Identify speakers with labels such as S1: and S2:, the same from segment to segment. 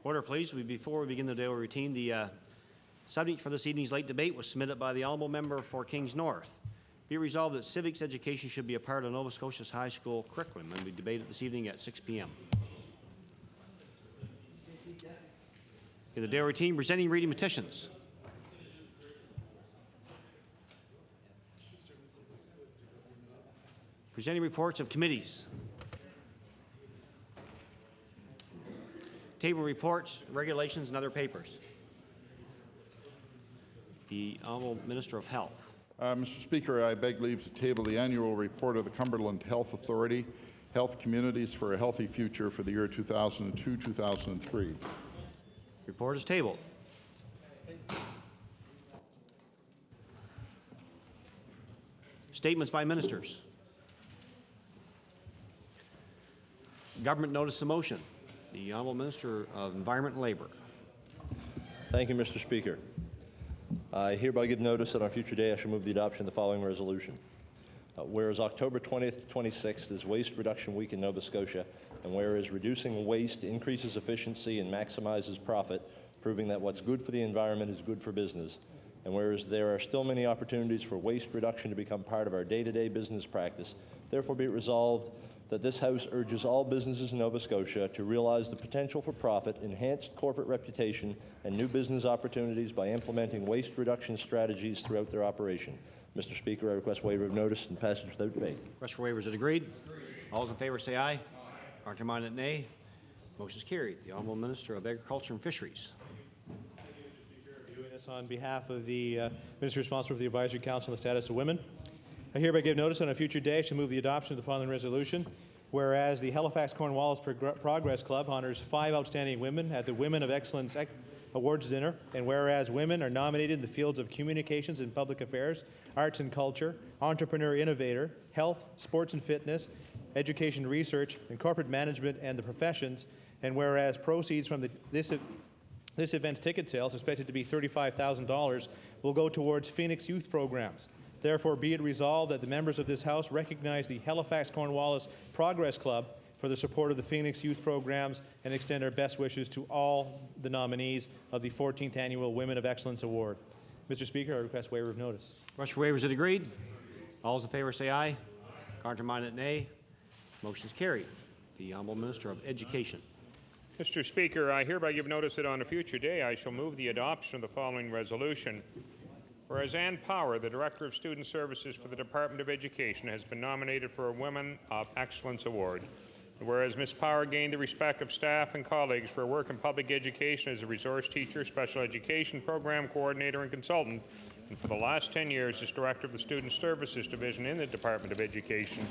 S1: Order, please. Before we begin the daily routine, the subject for this evening's late debate was submitted by the honourable member for Kings North. Be it resolved that civics education should be a part of Nova Scotia's high school curriculum and be debated this evening at 6 p.m. In the daily routine, presenting reading petitions. Presenting reports of committees. Table reports, regulations, and other papers. The Honourable Minister of Health.
S2: Mr. Speaker, I beg leave to table the annual report of the Cumberland Health Authority, Health Communities for a Healthy Future for the year 2002-2003.
S1: Report is tabled. Statements by ministers. Government notice of motion. The Honourable Minister of Environment and Labour.
S3: Thank you, Mr. Speaker. I hereby give notice that on a future day I shall move the adoption of the following resolution. Whereas October 20th to 26th is Waste Reduction Week in Nova Scotia, and whereas reducing waste increases efficiency and maximizes profit, proving that what's good for the environment is good for business, and whereas there are still many opportunities for waste reduction to become part of our day-to-day business practice, therefore be it resolved that this House urges all businesses in Nova Scotia to realize the potential for profit, enhanced corporate reputation, and new business opportunities by implementing waste reduction strategies throughout their operation. Mr. Speaker, I request waiver of notice and passage without debate.
S1: Request for waivers is agreed. All those in favour say aye. Contrary-minded, nay. Motion is carried. The Honourable Minister of Agriculture and Fisheries.
S4: Doing this on behalf of the Minister responsible for the Advisory Council on the Status of Women. I hereby give notice on a future day to move the adoption of the following resolution. Whereas the Halifax Cornwallis Progress Club honors 5 outstanding women at the Women of Excellence Awards dinner, and whereas women are nominated in the fields of communications and public affairs, arts and culture, entrepreneur innovator, health, sports and fitness, education research, and corporate management and the professions, and whereas proceeds from this event's ticket sales, expected to be $35,000, will go towards Phoenix youth programs. Therefore, be it resolved that the members of this House recognize the Halifax Cornwallis Progress Club for the support of the Phoenix youth programs and extend our best wishes to all the nominees of the 14th Annual Women of Excellence Award. Mr. Speaker, I request waiver of notice.
S1: Request for waivers is agreed. All those in favour say aye. Contrary-minded, nay. Motion is carried. The Honourable Minister of Education.
S5: Mr. Speaker, I hereby give notice that on a future day I shall move the adoption of the following resolution. Whereas Ann Power, the Director of Student Services for the Department of Education, has been nominated for a Women of Excellence Award. And whereas Ms. Power gained the respect of staff and colleagues for her work in public education as a resource teacher, special education program coordinator, and consultant, and for the last 10 years as Director of the Student Services Division in the Department of Education.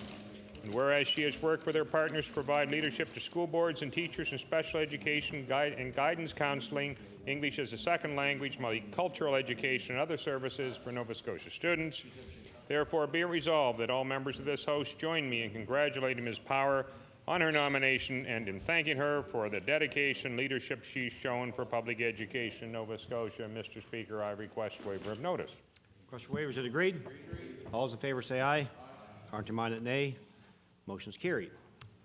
S5: And whereas she has worked with her partners to provide leadership to school boards and teachers in special education and guidance counseling, English as a second language, multicultural education, and other services for Nova Scotia students. Therefore, be it resolved that all members of this House join me in congratulating Ms. Power on her nomination and in thanking her for the dedication and leadership she's shown for public education in Nova Scotia. Mr. Speaker, I request waiver of notice.
S1: Request for waivers is agreed. All those in favour say aye. Contrary-minded, nay. Motion is carried.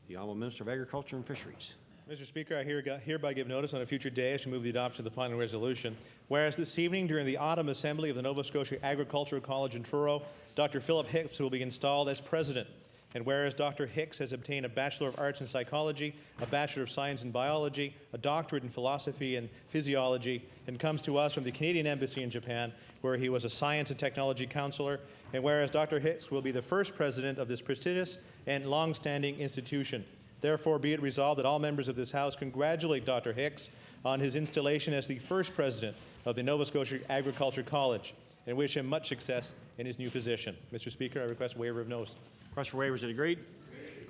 S1: The Honourable Minister of Agriculture and Fisheries.
S4: Mr. Speaker, I hereby give notice on a future day I shall move the adoption of the following resolution. Whereas this evening during the Autumn Assembly of the Nova Scotia Agricultural College in Truro, Dr. Philip Hicks will be installed as President. And whereas Dr. Hicks has obtained a Bachelor of Arts in Psychology, a Bachelor of Science in Biology, a Doctorate in Philosophy and Physiology, and comes to us from the Canadian Embassy in Japan, where he was a Science and Technology Counselor. And whereas Dr. Hicks will be the first President of this prestigious and long-standing institution. Therefore, be it resolved that all members of this House congratulate Dr. Hicks on his installation as the first President of the Nova Scotia Agriculture College and wish him much success in his new position. Mr. Speaker, I request waiver of notice.
S1: Request for waivers is agreed.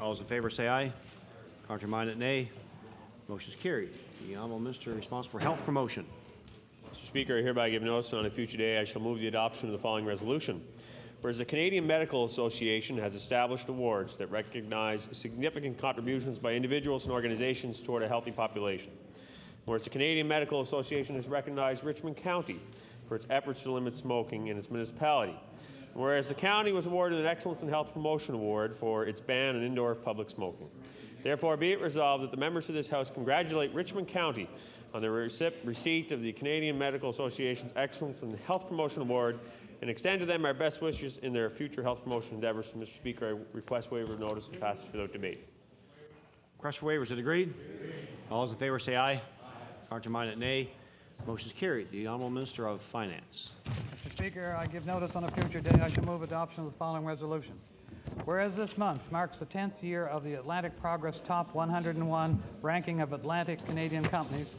S1: All those in favour say aye. Contrary-minded, nay. Motion is carried. The Honourable Minister responsible for Health Promotion.
S6: Mr. Speaker, I hereby give notice on a future day I shall move the adoption of the following resolution. Whereas the Canadian Medical Association has established awards that recognize significant contributions by individuals and organizations toward a healthy population. Whereas the Canadian Medical Association has recognized Richmond County for its efforts to limit smoking in its municipality. Whereas the county was awarded an Excellence in Health Promotion Award for its ban on indoor public smoking. Therefore, be it resolved that the members of this House congratulate Richmond County on the receipt of the Canadian Medical Association's Excellence in Health Promotion Award and extend to them our best wishes in their future health promotion endeavors. Mr. Speaker, I request waiver of notice and passage without debate.
S1: Request for waiver, is it agreed? All those in favor say aye. Contrary-minded, nay. Motion is carried. The Honourable Minister of Finance.
S7: Mr. Speaker, I give notice on a future day. I shall move adoption of the following resolution. Whereas this month marks the 10th year of the Atlantic Progress Top 101 ranking of Atlantic Canadian companies,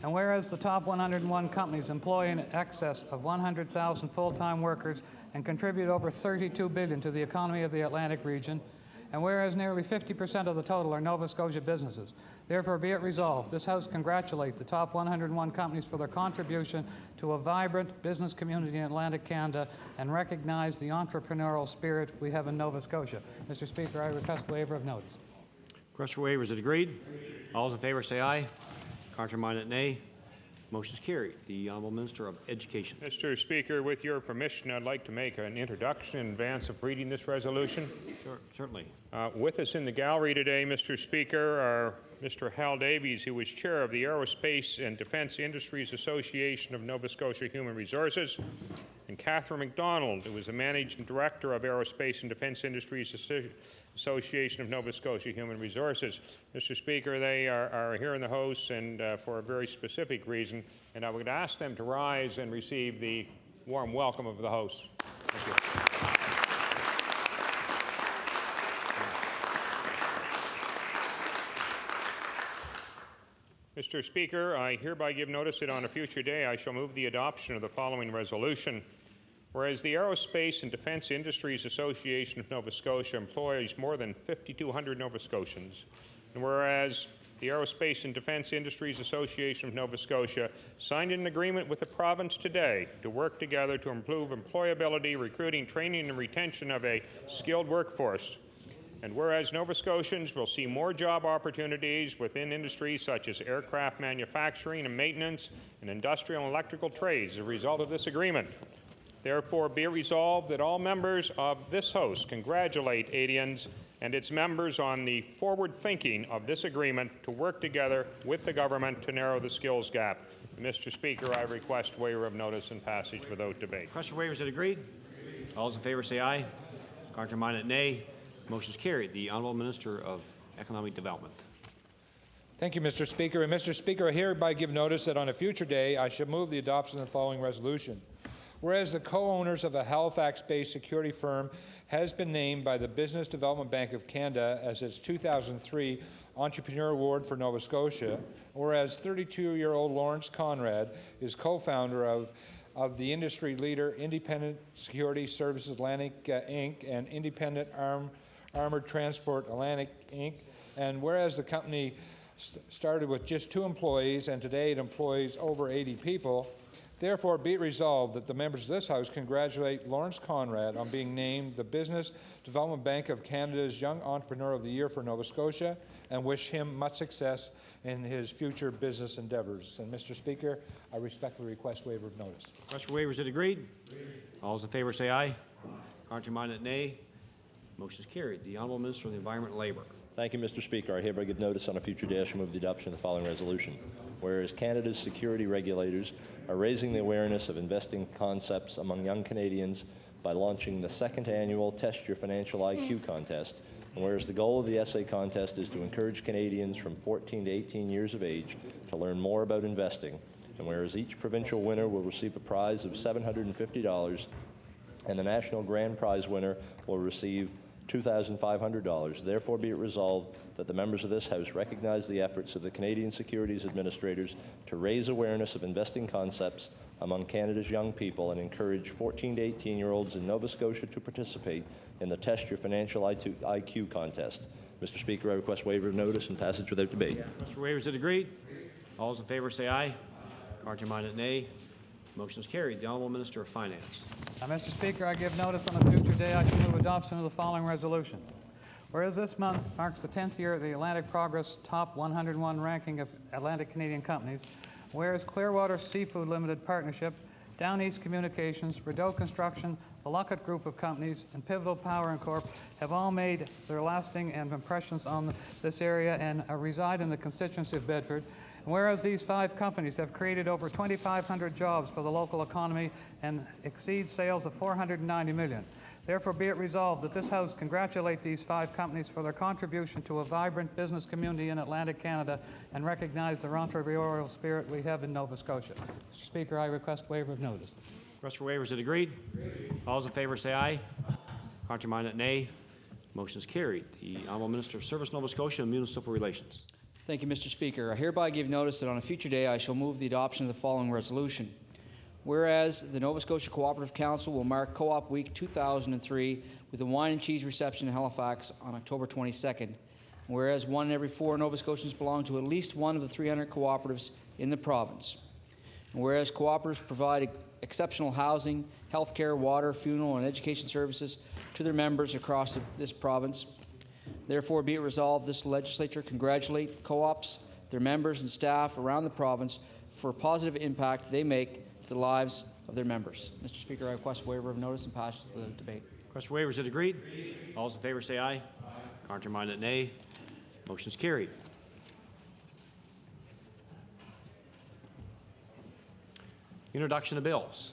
S7: and whereas the top 101 companies employ in excess of 100,000 full-time workers and contribute over $32 billion to the economy of the Atlantic region, and whereas nearly 50% of the total are Nova Scotia businesses, therefore be it resolved, this House congratulate the top 101 companies for their contribution to a vibrant business community in Atlantic Canada and recognize the entrepreneurial spirit we have in Nova Scotia. Mr. Speaker, I request waiver of notice.
S1: Request for waiver, is it agreed? All those in favor say aye. Contrary-minded, nay. Motion is carried. The Honourable Minister of Education.
S5: Mr. Speaker, with your permission, I'd like to make an introduction in advance of reading this resolution.
S1: Sure, certainly.
S5: With us in the gallery today, Mr. Speaker, are Mr. Hal Davies, who is chair of the Aerospace and Defence Industries Association of Nova Scotia Human Resources, and Catherine McDonald, who is the managing director of Aerospace and Defence Industries Association of Nova Scotia Human Resources. Mr. Speaker, they are here in the House and for a very specific reason, and I would ask them to rise and receive the warm welcome of the House. Thank you. Mr. Speaker, I hereby give notice that on a future day I shall move the adoption of the following resolution. Whereas the Aerospace and Defence Industries Association of Nova Scotia employs more than 5,200 Nova Scotians, and whereas the Aerospace and Defence Industries Association of Nova Scotia signed an agreement with the province today to work together to improve employability, recruiting, training, and retention of a skilled workforce. And whereas Nova Scotians will see more job opportunities within industries such as aircraft manufacturing and maintenance and industrial and electrical trades as a result of this agreement. Therefore, be it resolved that all members of this House congratulate Adians and its members on the forward thinking of this agreement to work together with the government to narrow the skills gap. Mr. Speaker, I request waiver of notice and passage without debate.
S1: Request for waiver, is it agreed? All those in favor say aye. Contrary-minded, nay. Motion is carried. The Honourable Minister of Economic Development.
S8: Thank you, Mr. Speaker. And Mr. Speaker, I hereby give notice that on a future day I shall move the adoption of the following resolution. Whereas the co-owners of a Halifax-based security firm has been named by the Business Development Bank of Canada as its 2003 Entrepreneur Award for Nova Scotia, whereas 32-year-old Lawrence Conrad is co-founder of the industry leader Independent Security Services Atlantic Inc. and Independent Armored Transport Atlantic Inc. And whereas the company started with just 2 employees and today it employs over 80 people, therefore be it resolved that the members of this House congratulate Lawrence Conrad on being named the Business Development Bank of Canada's Young Entrepreneur of the Year for Nova Scotia and wish him much success in his future business endeavors. And Mr. Speaker, I respectfully request waiver of notice.
S1: Request for waiver, is it agreed? All those in favor say aye. Contrary-minded, nay. Motion is carried. The Honourable Minister of the Environment and Labour.
S3: Thank you, Mr. Speaker. I hereby give notice on a future day I shall move the adoption of the following resolution. Whereas Canada's security regulators are raising the awareness of investing concepts among young Canadians by launching the 2nd annual Test Your Financial IQ contest, and whereas the goal of the essay contest is to encourage Canadians from 14 to 18 years of age to learn more about investing, and whereas each provincial winner will receive a prize of $750 and the national grand prize winner will receive $2,500. Therefore be it resolved that the members of this House recognize the efforts of the Canadian Securities Administrators to raise awareness of investing concepts among Canada's young people and encourage 14 to 18-year-olds in Nova Scotia to participate in the Test Your Financial IQ contest. Mr. Speaker, I request waiver of notice and passage without debate.
S1: Request for waiver, is it agreed? All those in favor say aye. Contrary-minded, nay. Motion is carried. The Honourable Minister of Finance.
S7: Mr. Speaker, I give notice on a future day I shall move adoption of the following resolution. Whereas this month marks the 10th year of the Atlantic Progress Top 101 ranking of Atlantic Canadian companies, whereas Clearwater Seafood Limited Partnership Down East Communications, Rideau Construction, the Luckett Group of Companies, and Pivotal Power and Corp. have all made their lasting impressions on this area and reside in the constituency of Bedford. And whereas these 5 companies have created over 2,500 jobs for the local economy and exceed sales of $490 million. Therefore, be it resolved that this House congratulate these 5 companies for their contribution to a vibrant business community in Atlantic Canada and recognize the entrepreneurial spirit we have in Nova Scotia. Mr. Speaker, I request waiver of notice.
S1: Request for waiver, is it agreed? All those in favor say aye. Contrary-minded, nay. Motion is carried. The Honourable Minister of Service, Nova Scotia and Municipal Relations.
S9: Thank you, Mr. Speaker. I hereby give notice that on a future day I shall move the adoption of the following resolution. Whereas the Nova Scotia Cooperative Council will mark Co-op Week 2003 with a wine and cheese reception in Halifax on October 22nd. Whereas 1 in every 4 Nova Scotians belong to at least one of the 300 cooperatives in the province. And whereas cooperatives provide exceptional housing, health care, water, funeral, and education services to their members across this province. Therefore, be it resolved, this legislature congratulate co-ops, their members, and staff around the province for a positive impact they make to the lives of their members. Mr. Speaker, I request waiver of notice and passage without debate.
S1: Request for waiver, is it agreed? All those in favor say aye. Contrary-minded, nay. Motion is carried. Introduction of bills.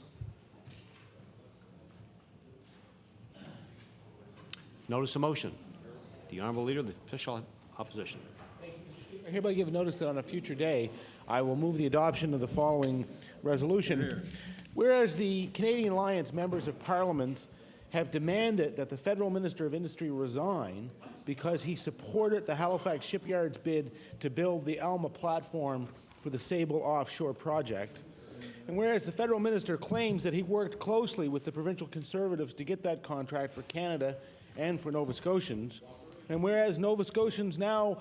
S1: Notice of motion. The Honourable Leader of the Official Opposition.
S10: I hereby give notice that on a future day, I will move the adoption of the following resolution. Whereas the Canadian Alliance members of Parliament have demanded that the Federal Minister of Industry resign because he supported the Halifax Shipyard's bid to build the Alma platform for the Sable offshore project. And whereas the Federal Minister claims that he worked closely with the provincial Conservatives to get that contract for Canada and for Nova Scotians, and whereas Nova Scotians now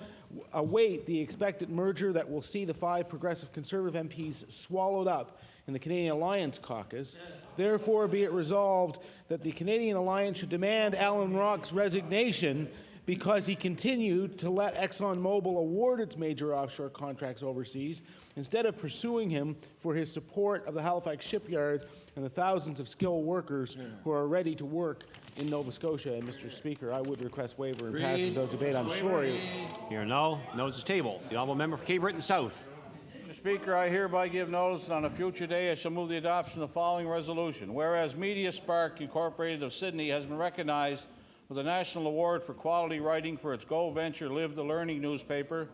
S10: await the expected merger that will see the 5 Progressive Conservative MPs swallowed up in the Canadian Alliance caucus, therefore be it resolved that the Canadian Alliance should demand Alan Rock's resignation because he continued to let ExxonMobil award its major offshore contracts overseas instead of pursuing him for his support of the Halifax shipyard and the thousands of skilled workers who are ready to work in Nova Scotia. And Mr. Speaker, I would request waiver and passage without debate. I'm sure you...
S1: Here no. Notice is tabled. The Honourable Member for Cape Breton South.
S11: Mr. Speaker, I hereby give notice that on a future day I shall move the adoption of the following resolution. Whereas Media Spark Incorporated of Sydney has been recognized with a national award for quality writing for its Go Venture Live the Learning newspaper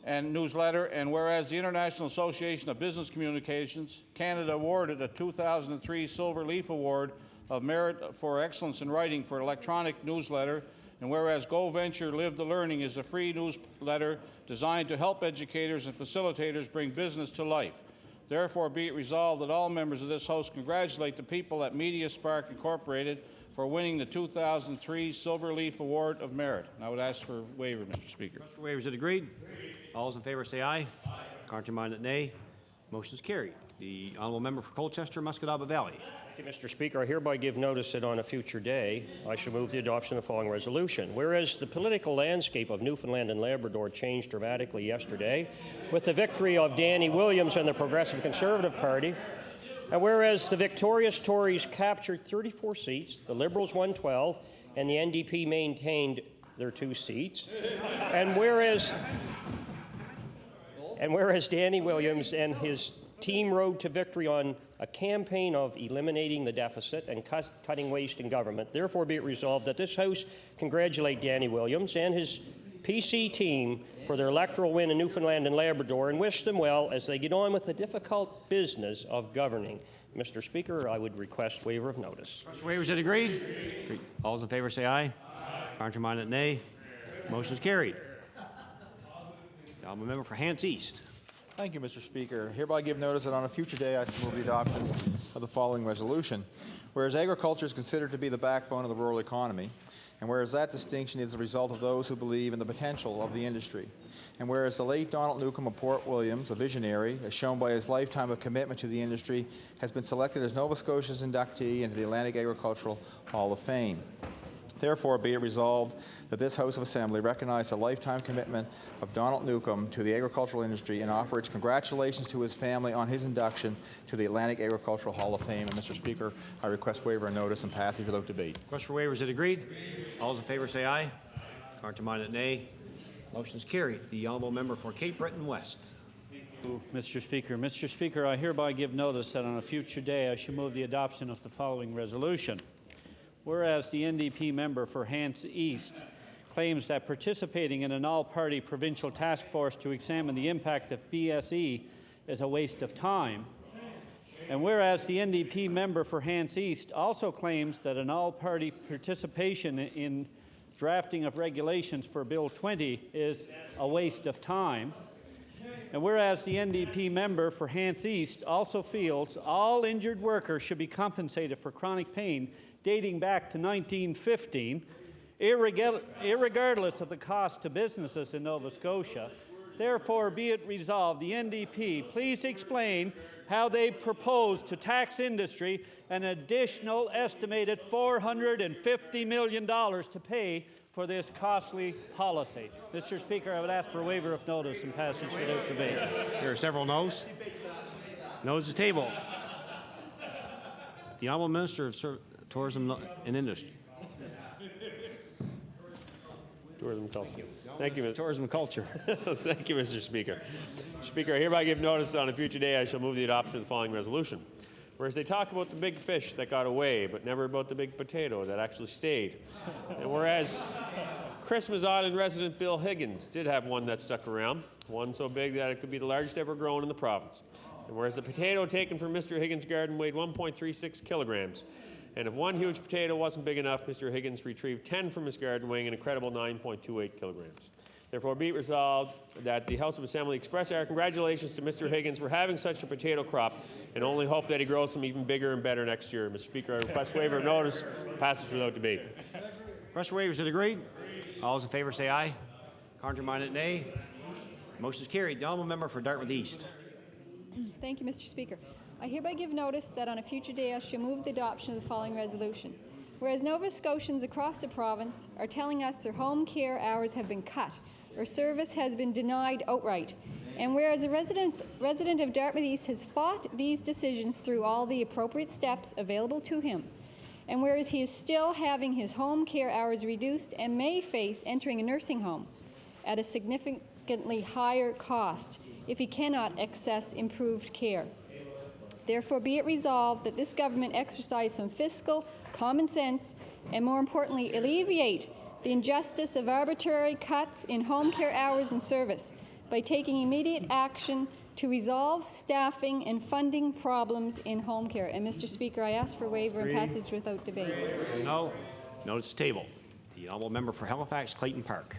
S11: and newsletter, and whereas the International Association of Business Communications Canada awarded a 2003 Silver Leaf Award of Merit for Excellence in Writing for electronic newsletter, and whereas Go Venture Live the Learning is a free newsletter designed to help educators and facilitators bring business to life. Therefore, be it resolved that all members of this House congratulate the people at Media Spark Incorporated for winning the 2003 Silver Leaf Award of Merit. And I would ask for waiver, Mr. Speaker.
S1: For waiver, is it agreed? All those in favor say aye. Contrary-minded, nay. Motion is carried. The Honourable Member for Colchester, Muscataba Valley.
S12: Thank you, Mr. Speaker. I hereby give notice that on a future day I shall move the adoption of the following resolution. Whereas the political landscape of Newfoundland and Labrador changed dramatically yesterday with the victory of Danny Williams and the Progressive Conservative Party, and whereas the victorious Tories captured 34 seats, the Liberals won 12, and the NDP maintained their 2 seats, and whereas Danny Williams and his team rode to victory on a campaign of eliminating the deficit and cutting waste in government, therefore be it resolved that this House congratulate Danny Williams and his PC team for their electoral win in Newfoundland and Labrador and wish them well as they get on with the difficult business of governing. Mr. Speaker, I would request waiver of notice.
S1: Waiver, is it agreed? Agreed. All those in favor say aye. Contrary-minded, nay. Motion is carried. The Honourable Member for Hants East.
S13: Thank you, Mr. Speaker. Hereby give notice that on a future day I shall move the adoption of the following resolution. Whereas agriculture is considered to be the backbone of the rural economy, and whereas that distinction is the result of those who believe in the potential of the industry, and whereas the late Donald Newcomb of Port Williams, a visionary, as shown by his lifetime of commitment to the industry, has been selected as Nova Scotia's inductee into the Atlantic Agricultural Hall of Fame. Therefore, be it resolved that this House of Assembly recognize the lifetime commitment of Donald Newcomb to the agricultural industry and offer its congratulations to his family on his induction to the Atlantic Agricultural Hall of Fame. And Mr. Speaker, I request waiver of notice and passage without debate.
S1: Request for waiver, is it agreed? All those in favor say aye. Counterminded, nay. Motion is carried. The honourable member for Cape Breton West.
S14: Mr. Speaker, I hereby give notice that on a future day I shall move the adoption of the following resolution. Whereas the NDP member for Hants East claims that participating in an all-party provincial task force to examine the impact of BSE is a waste of time, and whereas the NDP member for Hants East also claims that an all-party participation in drafting of regulations for Bill 20 is a waste of time, and whereas the NDP member for Hants East also feels all injured workers should be compensated for chronic pain dating back to 1915, irregardless of the cost to businesses in Nova Scotia, therefore be it resolved, the NDP please explain how they propose to tax industry an additional estimated $450 million to pay for this costly policy. Mr. Speaker, I would ask for a waiver of notice and passage without debate.
S1: There are several noes. Noes is tabled. The honourable Minister of Tourism and Industry.
S6: Tourism and Culture. Thank you, Mr.
S1: Tourism and Culture.
S6: Thank you, Mr. Speaker. Mr. Speaker, I hereby give notice that on a future day I shall move the adoption of the following resolution. Whereas they talk about the big fish that got away, but never about the big potato that actually stayed. And whereas Christmas Island resident Bill Higgins did have one that stuck around, one so big that it could be the largest ever grown in the province. And whereas the potato taken from Mr. Higgins' garden weighed 1.36 kilograms, and if one huge potato wasn't big enough, Mr. Higgins retrieved 10 from his garden weighing an incredible 9.28 kilograms. Therefore, be it resolved that the House of Assembly express our congratulations to Mr. Higgins for having such a potato crop and only hope that he grows them even bigger and better next year. Mr. Speaker, I request waiver of notice, passage without debate.
S1: Request for waiver, is it agreed? All those in favor say aye. Counterminded, nay. Motion is carried. The honourable member for Dartmouth East.
S15: Thank you, Mr. Speaker. I hereby give notice that on a future day I shall move the adoption of the following resolution. Whereas Nova Scotians across the province are telling us their home care hours have been cut or service has been denied outright, and whereas a resident of Dartmouth East has fought these decisions through all the appropriate steps available to him, and whereas he is still having his home care hours reduced and may face entering a nursing home at a significantly higher cost if he cannot access improved care. Therefore, be it resolved that this government exercise some fiscal common sense and, more importantly, alleviate the injustice of arbitrary cuts in home care hours and service by taking immediate action to resolve staffing and funding problems in home care. And, Mr. Speaker, I ask for waiver and passage without debate.
S1: No. Notice table. The honourable member for Halifax Clayton Park.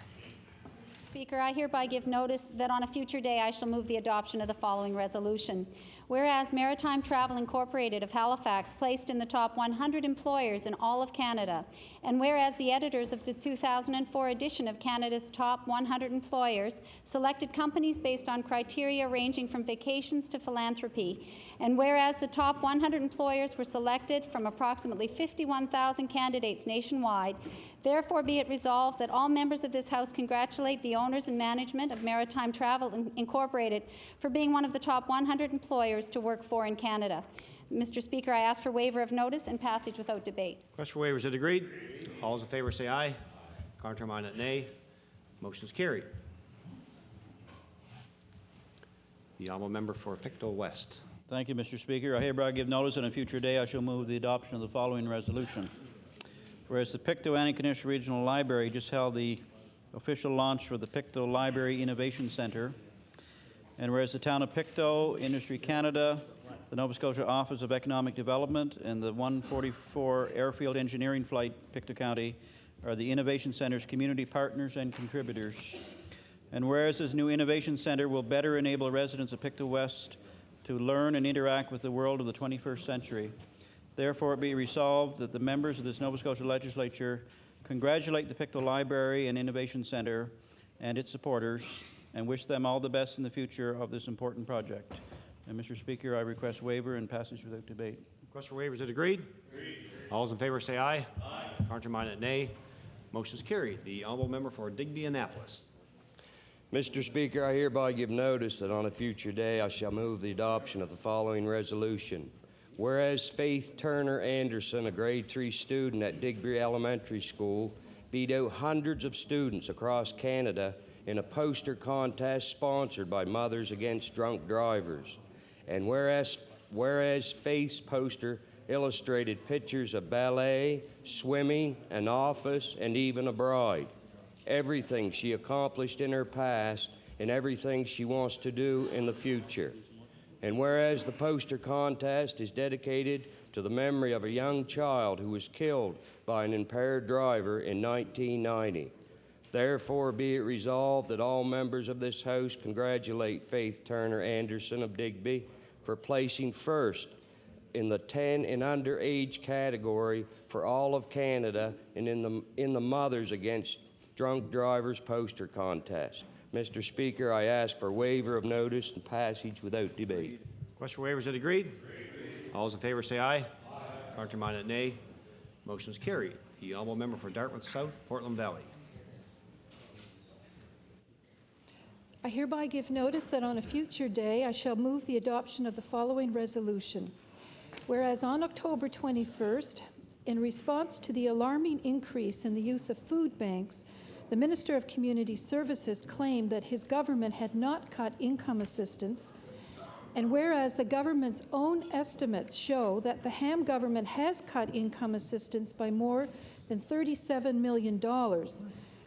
S16: Speaker, I hereby give notice that on a future day I shall move the adoption of the following resolution. Whereas Maritime Travel Incorporated of Halifax placed in the top 100 employers in all of Canada, and whereas the editors of the 2004 edition of Canada's Top 100 Employers selected companies based on criteria ranging from vacations to philanthropy, and whereas the top 100 employers were selected from approximately 51,000 candidates nationwide, therefore be it resolved that all members of this House congratulate the owners and management of Maritime Travel Incorporated for being one of the top 100 employers to work for in Canada. Mr. Speaker, I ask for waiver of notice and passage without debate.
S1: Request for waiver, is it agreed? All those in favor say aye. Counterminded, nay. Motion is carried. The honourable member for Pictou West.
S17: Thank you, Mr. Speaker. I hereby give notice on a future day I shall move the adoption of the following resolution. Whereas the Pictou Antigonish Regional Library just held the official launch for the Pictou Library Innovation Centre, and whereas the town of Pictou, Industry Canada, the Nova Scotia Office of Economic Development, and the 144 Airfield Engineering Flight, Pictou County, are the Innovation Centre's community partners and contributors. And whereas this new Innovation Centre will better enable residents of Pictou West to learn and interact with the world of the 21st century, therefore it be resolved that the members of this Nova Scotia Legislature congratulate the Pictou Library and Innovation Centre and its supporters and wish them all the best in the future of this important project. And Mr. Speaker, I request waiver and passage without debate.
S1: Request for waiver, is it agreed? Agreed. All those in favor say aye. Aye. Counterminded, nay. Motion is carried. The honourable member for Digby Annapolis.
S18: Mr. Speaker, I hereby give notice that on a future day I shall move the adoption of the following resolution. Whereas Faith Turner Anderson, a grade 3 student at Digby Elementary School, beat out hundreds of students across Canada in a poster contest sponsored by Mothers Against Drunk Drivers. And whereas Faith's poster illustrated pictures of ballet, swimming, an office, and even a bride. Everything she accomplished in her past and everything she wants to do in the future. And whereas the poster contest is dedicated to the memory of a young child who was killed by an impaired driver in 1990. Therefore, be it resolved that all members of this House congratulate Faith Turner Anderson of Digby for placing first in the 10 and under age category for all of Canada and in the Mothers Against Drunk Drivers poster contest. Mr. Speaker, I ask for waiver of notice and passage without debate.
S1: Question for waiver, is it agreed? All those in favor say aye. Counterminded, nay. Motion is carried. The honourable member for Dartmouth South, Portland Valley.
S19: I hereby give notice that on a future day I shall move the adoption of the following resolution. Whereas on October 21st, in response to the alarming increase in the use of food banks, the Minister of Community Services claimed that his government had not cut income assistance, and whereas the government's own estimates show that the Ham government has cut income assistance by more than $37 million,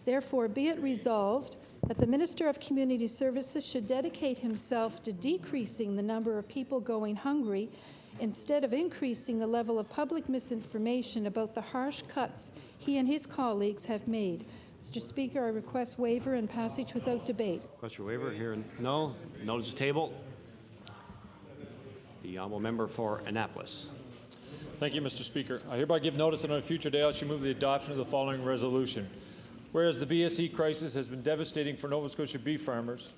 S19: therefore be it resolved that the Minister of Community Services should dedicate himself to decreasing the number of people going hungry instead of increasing the level of public misinformation about the harsh cuts he and his colleagues have made. Mr. Speaker, I request waiver and passage without debate.
S1: Request for waiver here. No. Notice is tabled. The honourable member for Annapolis.
S20: Thank you, Mr. Speaker. I hereby give notice that on a future day I shall move the adoption of the following resolution. Whereas the BSE crisis has been devastating for Nova Scotia beef farmers,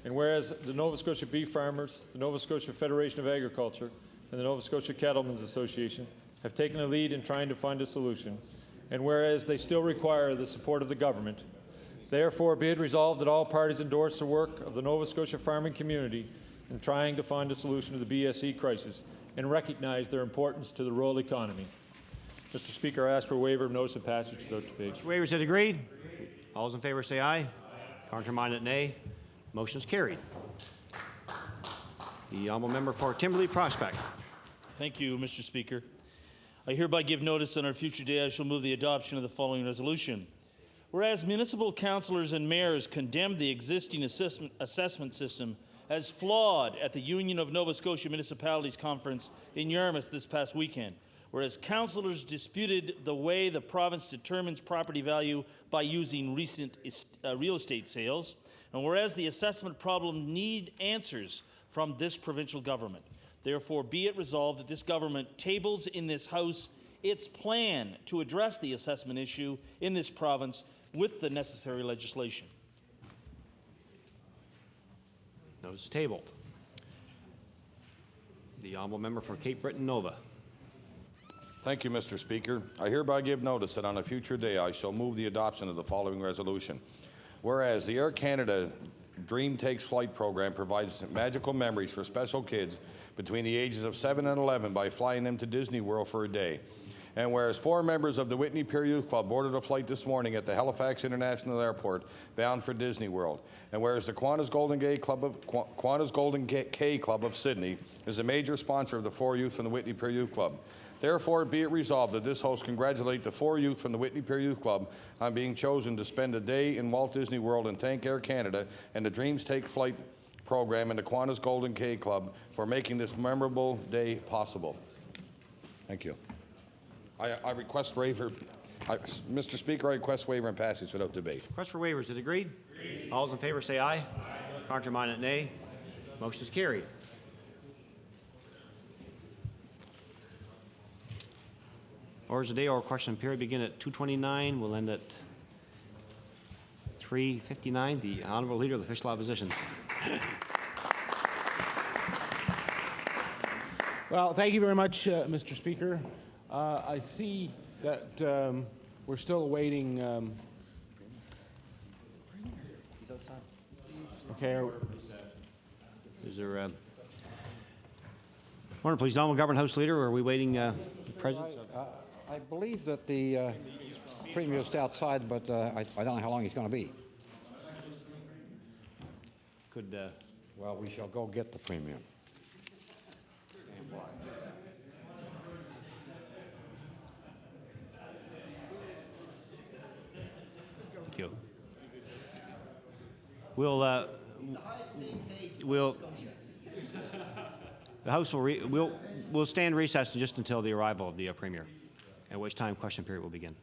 S20: and whereas the Nova Scotia beef farmers, the Nova Scotia Federation of Agriculture, and the Nova Scotia Cattlemen's Association have taken a lead in trying to find a solution, and whereas they still require the support of the government, therefore be it resolved that all parties endorse the work of the Nova Scotia farming community in trying to find a solution to the BSE crisis and recognize their importance to the rural economy. Mr. Speaker, I ask for a waiver of notice of passage without debate.
S1: Waiver is agreed. All those in favor say aye. Counterminded, nay. Motion is carried. The honourable member for Timberley Prospect.
S21: Thank you, Mr. Speaker. I hereby give notice on our future day I shall move the adoption of the following resolution. Whereas municipal councillors and mayors condemned the existing assessment system as flawed at the Union of Nova Scotia Municipalities Conference in Yarmouth this past weekend, whereas councillors disputed the way the province determines property value by using recent real estate sales, and whereas the assessment problem need answers from this provincial government. Therefore, be it resolved that this government tables in this House its plan to address the assessment issue in this province with the necessary legislation.
S1: Notice tabled. The honourable member for Cape Breton Nova.
S22: Thank you, Mr. Speaker. I hereby give notice that on a future day I shall move the adoption of the following resolution. Whereas the Air Canada Dream Takes Flight program provides magical memories for special kids between the ages of 7 and 11 by flying them to Disney World for a day. And whereas 4 members of the Whitney Pier Youth Club boarded a flight this morning at the Halifax International Airport bound for Disney World. And whereas the Qantas Golden K Club of Sydney is a major sponsor of the 4 youth from the Whitney Pier Youth Club. Therefore, be it resolved that this House congratulate the 4 youth from the Whitney Pier Youth Club on being chosen to spend a day in Walt Disney World and thank Air Canada and the Dreams Take Flight program and the Qantas Golden K Club for making this memorable day possible. Thank you. I request waiver. Mr. Speaker, I request waiver and passage without debate.
S1: Request for waiver. Is it agreed? All those in favor say aye. Counterminded, nay. Motion is carried. Orders of the day or question period begin at 2:29. We'll end at 3:59. The honourable leader of the official opposition.
S10: Well, thank you very much, Mr. Speaker. I see that we're still awaiting. Okay.
S1: Is there? Morning, please. Honorable Government House Leader. Are we waiting the presence of?
S2: I believe that the Premier is outside, but I don't know how long he's going to be.
S1: Could.
S2: Well, we shall go get the Premier.
S1: Thank you. We'll. The House will we'll stand recessed just until the arrival of the Premier, at which time question period will begin.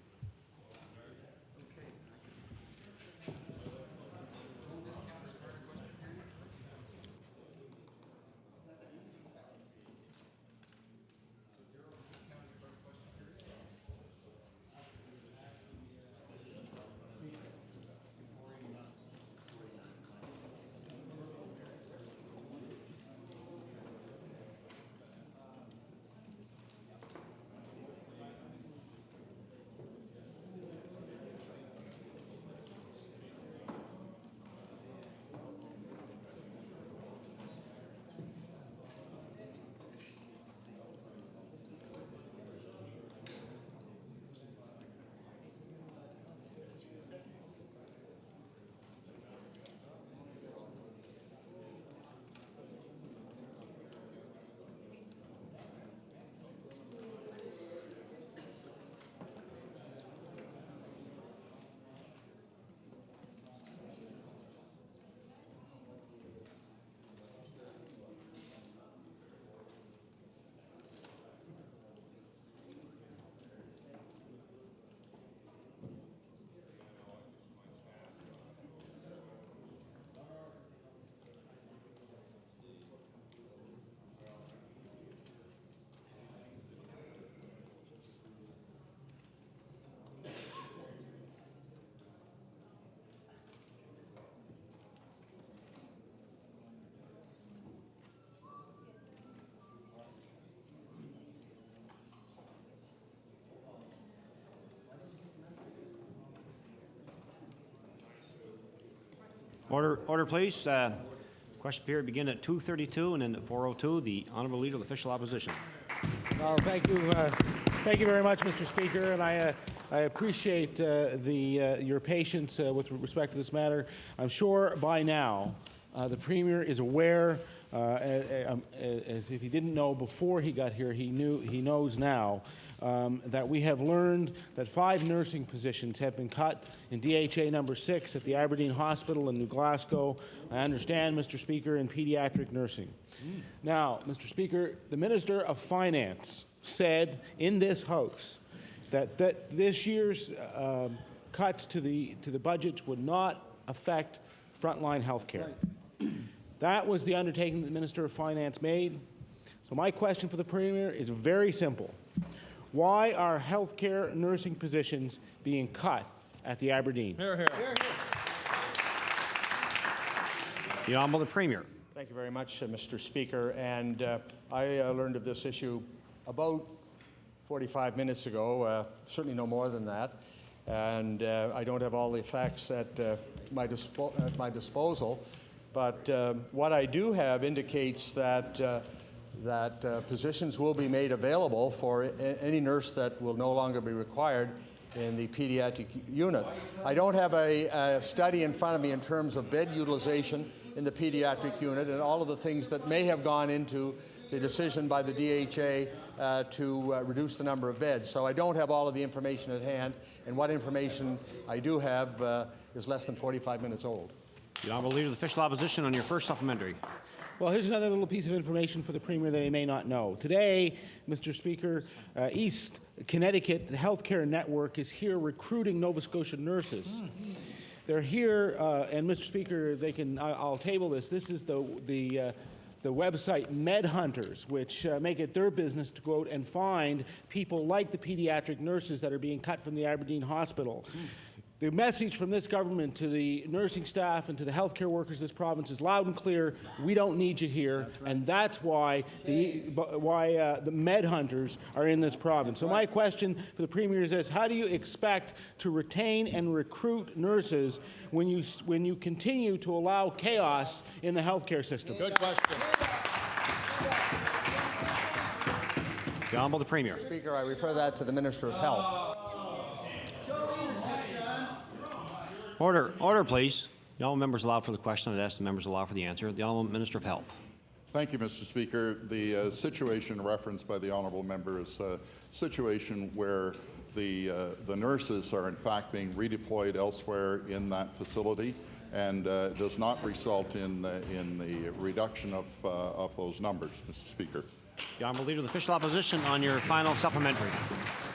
S1: Order, please. Question period begin at 2:32 and then at 4:02. The Honourable Leader of the Official Opposition.
S10: Well, thank you very much, Mr. Speaker, and I appreciate your patience with respect to this matter. I'm sure by now the Premier is aware, as if he didn't know before he got here, he knows now. That we have learned that 5 nursing positions have been cut in DHA number 6 at the Aberdeen Hospital in New Glasgow. I understand, Mr. Speaker, in pediatric nursing. Now, Mr. Speaker, the Minister of Finance said in this House that this year's cuts to the budgets would not affect frontline health care. That was the undertaking that the Minister of Finance made. So my question for the Premier is very simple. Why are healthcare nursing positions being cut at the Aberdeen?
S20: Hear, hear.
S1: The Honourable Premier.
S4: Thank you very much, Mr. Speaker. And I learned of this issue about 45 minutes ago, certainly no more than that. And I don't have all the facts at my disposal. But what I do have indicates that positions will be made available for any nurse that will no longer be required in the pediatric unit. I don't have a study in front of me in terms of bed utilization in the pediatric unit and all of the things that may have gone into the decision by the DHA to reduce the number of beds. So I don't have all of the information at hand, and what information I do have is less than 45 minutes old.
S1: The Honourable Leader of the Official Opposition on your first supplementary.
S10: Well, here's another little piece of information for the Premier that he may not know. Today, Mr. Speaker, East Connecticut, the healthcare network, is here recruiting Nova Scotia nurses. They're here, and Mr. Speaker, I'll table this. This is the website MedHunters, which make it their business to go out and find people like the pediatric nurses that are being cut from the Aberdeen Hospital. The message from this government to the nursing staff and to the healthcare workers of this province is loud and clear. We don't need you here, and that's why the med hunters are in this province. So my question for the Premier is this: how do you expect to retain and recruit nurses when you continue to allow chaos in the healthcare system?
S20: Good question.
S1: The Honourable the Premier.
S4: Speaker, I refer that to the Minister of Health.
S1: Order, please. The honourable members allowed for the question. I'd ask the members allowed for the answer. The Honourable Minister of Health.
S5: Thank you, Mr. Speaker. The situation referenced by the honourable member is a situation where the nurses are in fact being redeployed elsewhere in that facility, and does not result in the reduction of those numbers, Mr. Speaker.
S1: The Honourable Leader of the Official Opposition on your final supplementary.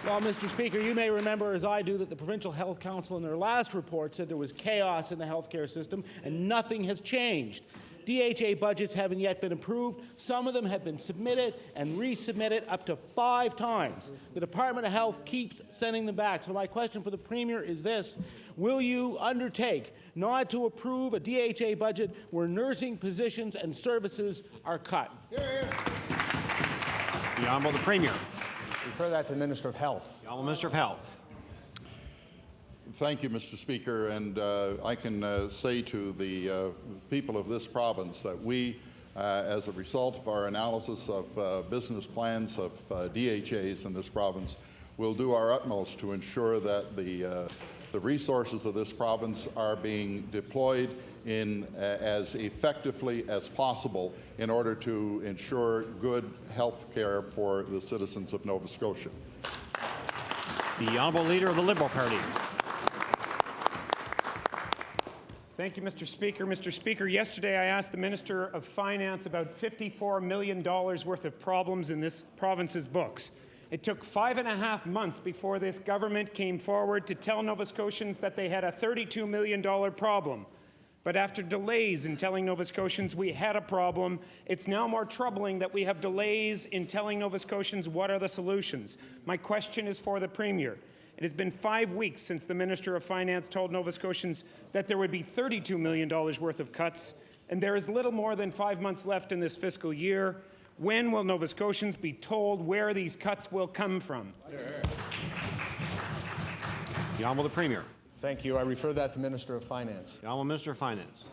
S10: Well, Mr. Speaker, you may remember, as I do, that the Provincial Health Council in their last report said there was chaos in the healthcare system, and nothing has changed. DHA budgets haven't yet been approved. Some of them have been submitted and resubmitted up to 5 times. The Department of Health keeps sending them back. So my question for the Premier is this: will you undertake not to approve a DHA budget where nursing positions and services are cut?
S1: The Honourable the Premier.
S4: Refer that to the Minister of Health.
S1: The Honourable Minister of Health.
S5: Thank you, Mr. Speaker, and I can say to the people of this province that we, as a result of our analysis of business plans of DHAs in this province, will do our utmost to ensure that the resources of this province are being deployed in as effectively as possible in order to ensure good health care for the citizens of Nova Scotia.
S1: The Honourable Leader of the Liberal Party.
S8: Thank you, Mr. Speaker. Mr. Speaker, yesterday I asked the Minister of Finance about $54 million worth of problems in this province's books. It took 5.5 months before this government came forward to tell Nova Scotians that they had a $32 million problem. But after delays in telling Nova Scotians we had a problem, it's now more troubling that we have delays in telling Nova Scotians what are the solutions. My question is for the Premier. It has been 5 weeks since the Minister of Finance told Nova Scotians that there would be $32 million worth of cuts, and there is little more than 5 months left in this fiscal year. When will Nova Scotians be told where these cuts will come from?
S1: The Honourable the Premier.
S4: Thank you. I refer that to the Minister of Finance.
S1: The Honourable Minister of Finance.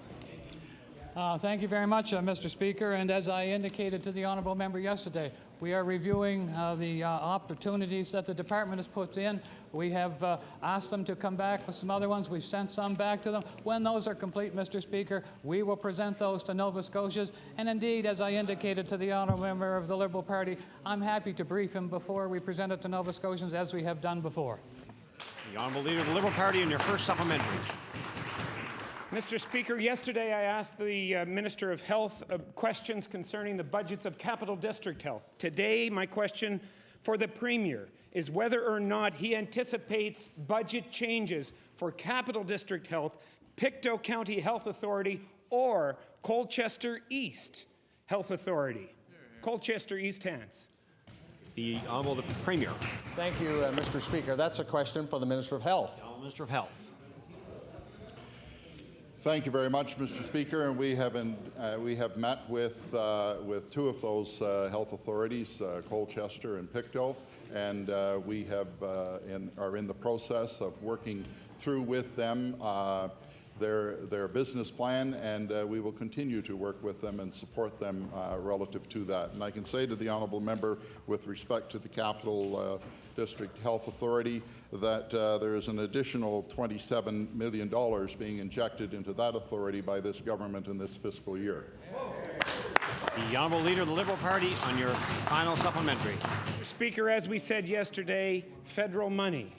S7: Thank you very much, Mr. Speaker. And as I indicated to the honourable member yesterday, we are reviewing the opportunities that the department has put in. We have asked them to come back with some other ones. We've sent some back to them. When those are complete, Mr. Speaker, we will present those to Nova Scotians. And indeed, as I indicated to the honourable member of the Liberal Party, I'm happy to brief him before we present it to Nova Scotians, as we have done before.
S1: The Honourable Leader of the Liberal Party on your first supplementary.
S8: Mr. Speaker, yesterday I asked the Minister of Health questions concerning the budgets of Capital District Health. Today, my question for the Premier is whether or not he anticipates budget changes for Capital District Health, Pictou County Health Authority, or Colchester East Health Authority. Colchester East hands.
S1: The Honourable the Premier.
S4: Thank you, Mr. Speaker. That's a question for the Minister of Health.
S1: The Honourable Minister of Health.
S5: Thank you very much, Mr. Speaker. And we have met with 2 of those health authorities, Colchester and Pictou, and we are in the process of working through with them their business plan, and we will continue to work with them and support them relative to that. And I can say to the honourable member, with respect to the Capital District Health Authority, that there is an additional $27 million being injected into that authority by this government in this fiscal year.
S1: The Honourable Leader of the Liberal Party on your final supplementary.
S8: Speaker, as we said yesterday, federal money.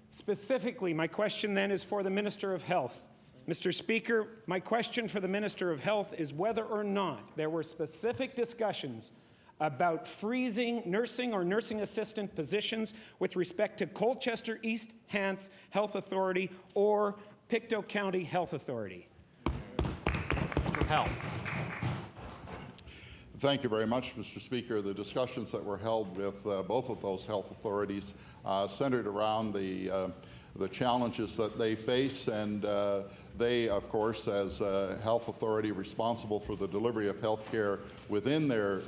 S8: Specifically, my question then is for the Minister of Health. Mr. Speaker, my question for the Minister of Health is whether or not there were specific discussions about freezing nursing or nursing assistant positions with respect to Colchester East Hants Health Authority or Pictou County Health Authority.
S1: Minister of Health.
S5: Thank you very much, Mr. Speaker. The discussions that were held with both of those health authorities centered around the challenges that they face, and they, of course, as a health authority responsible for the delivery of health care within their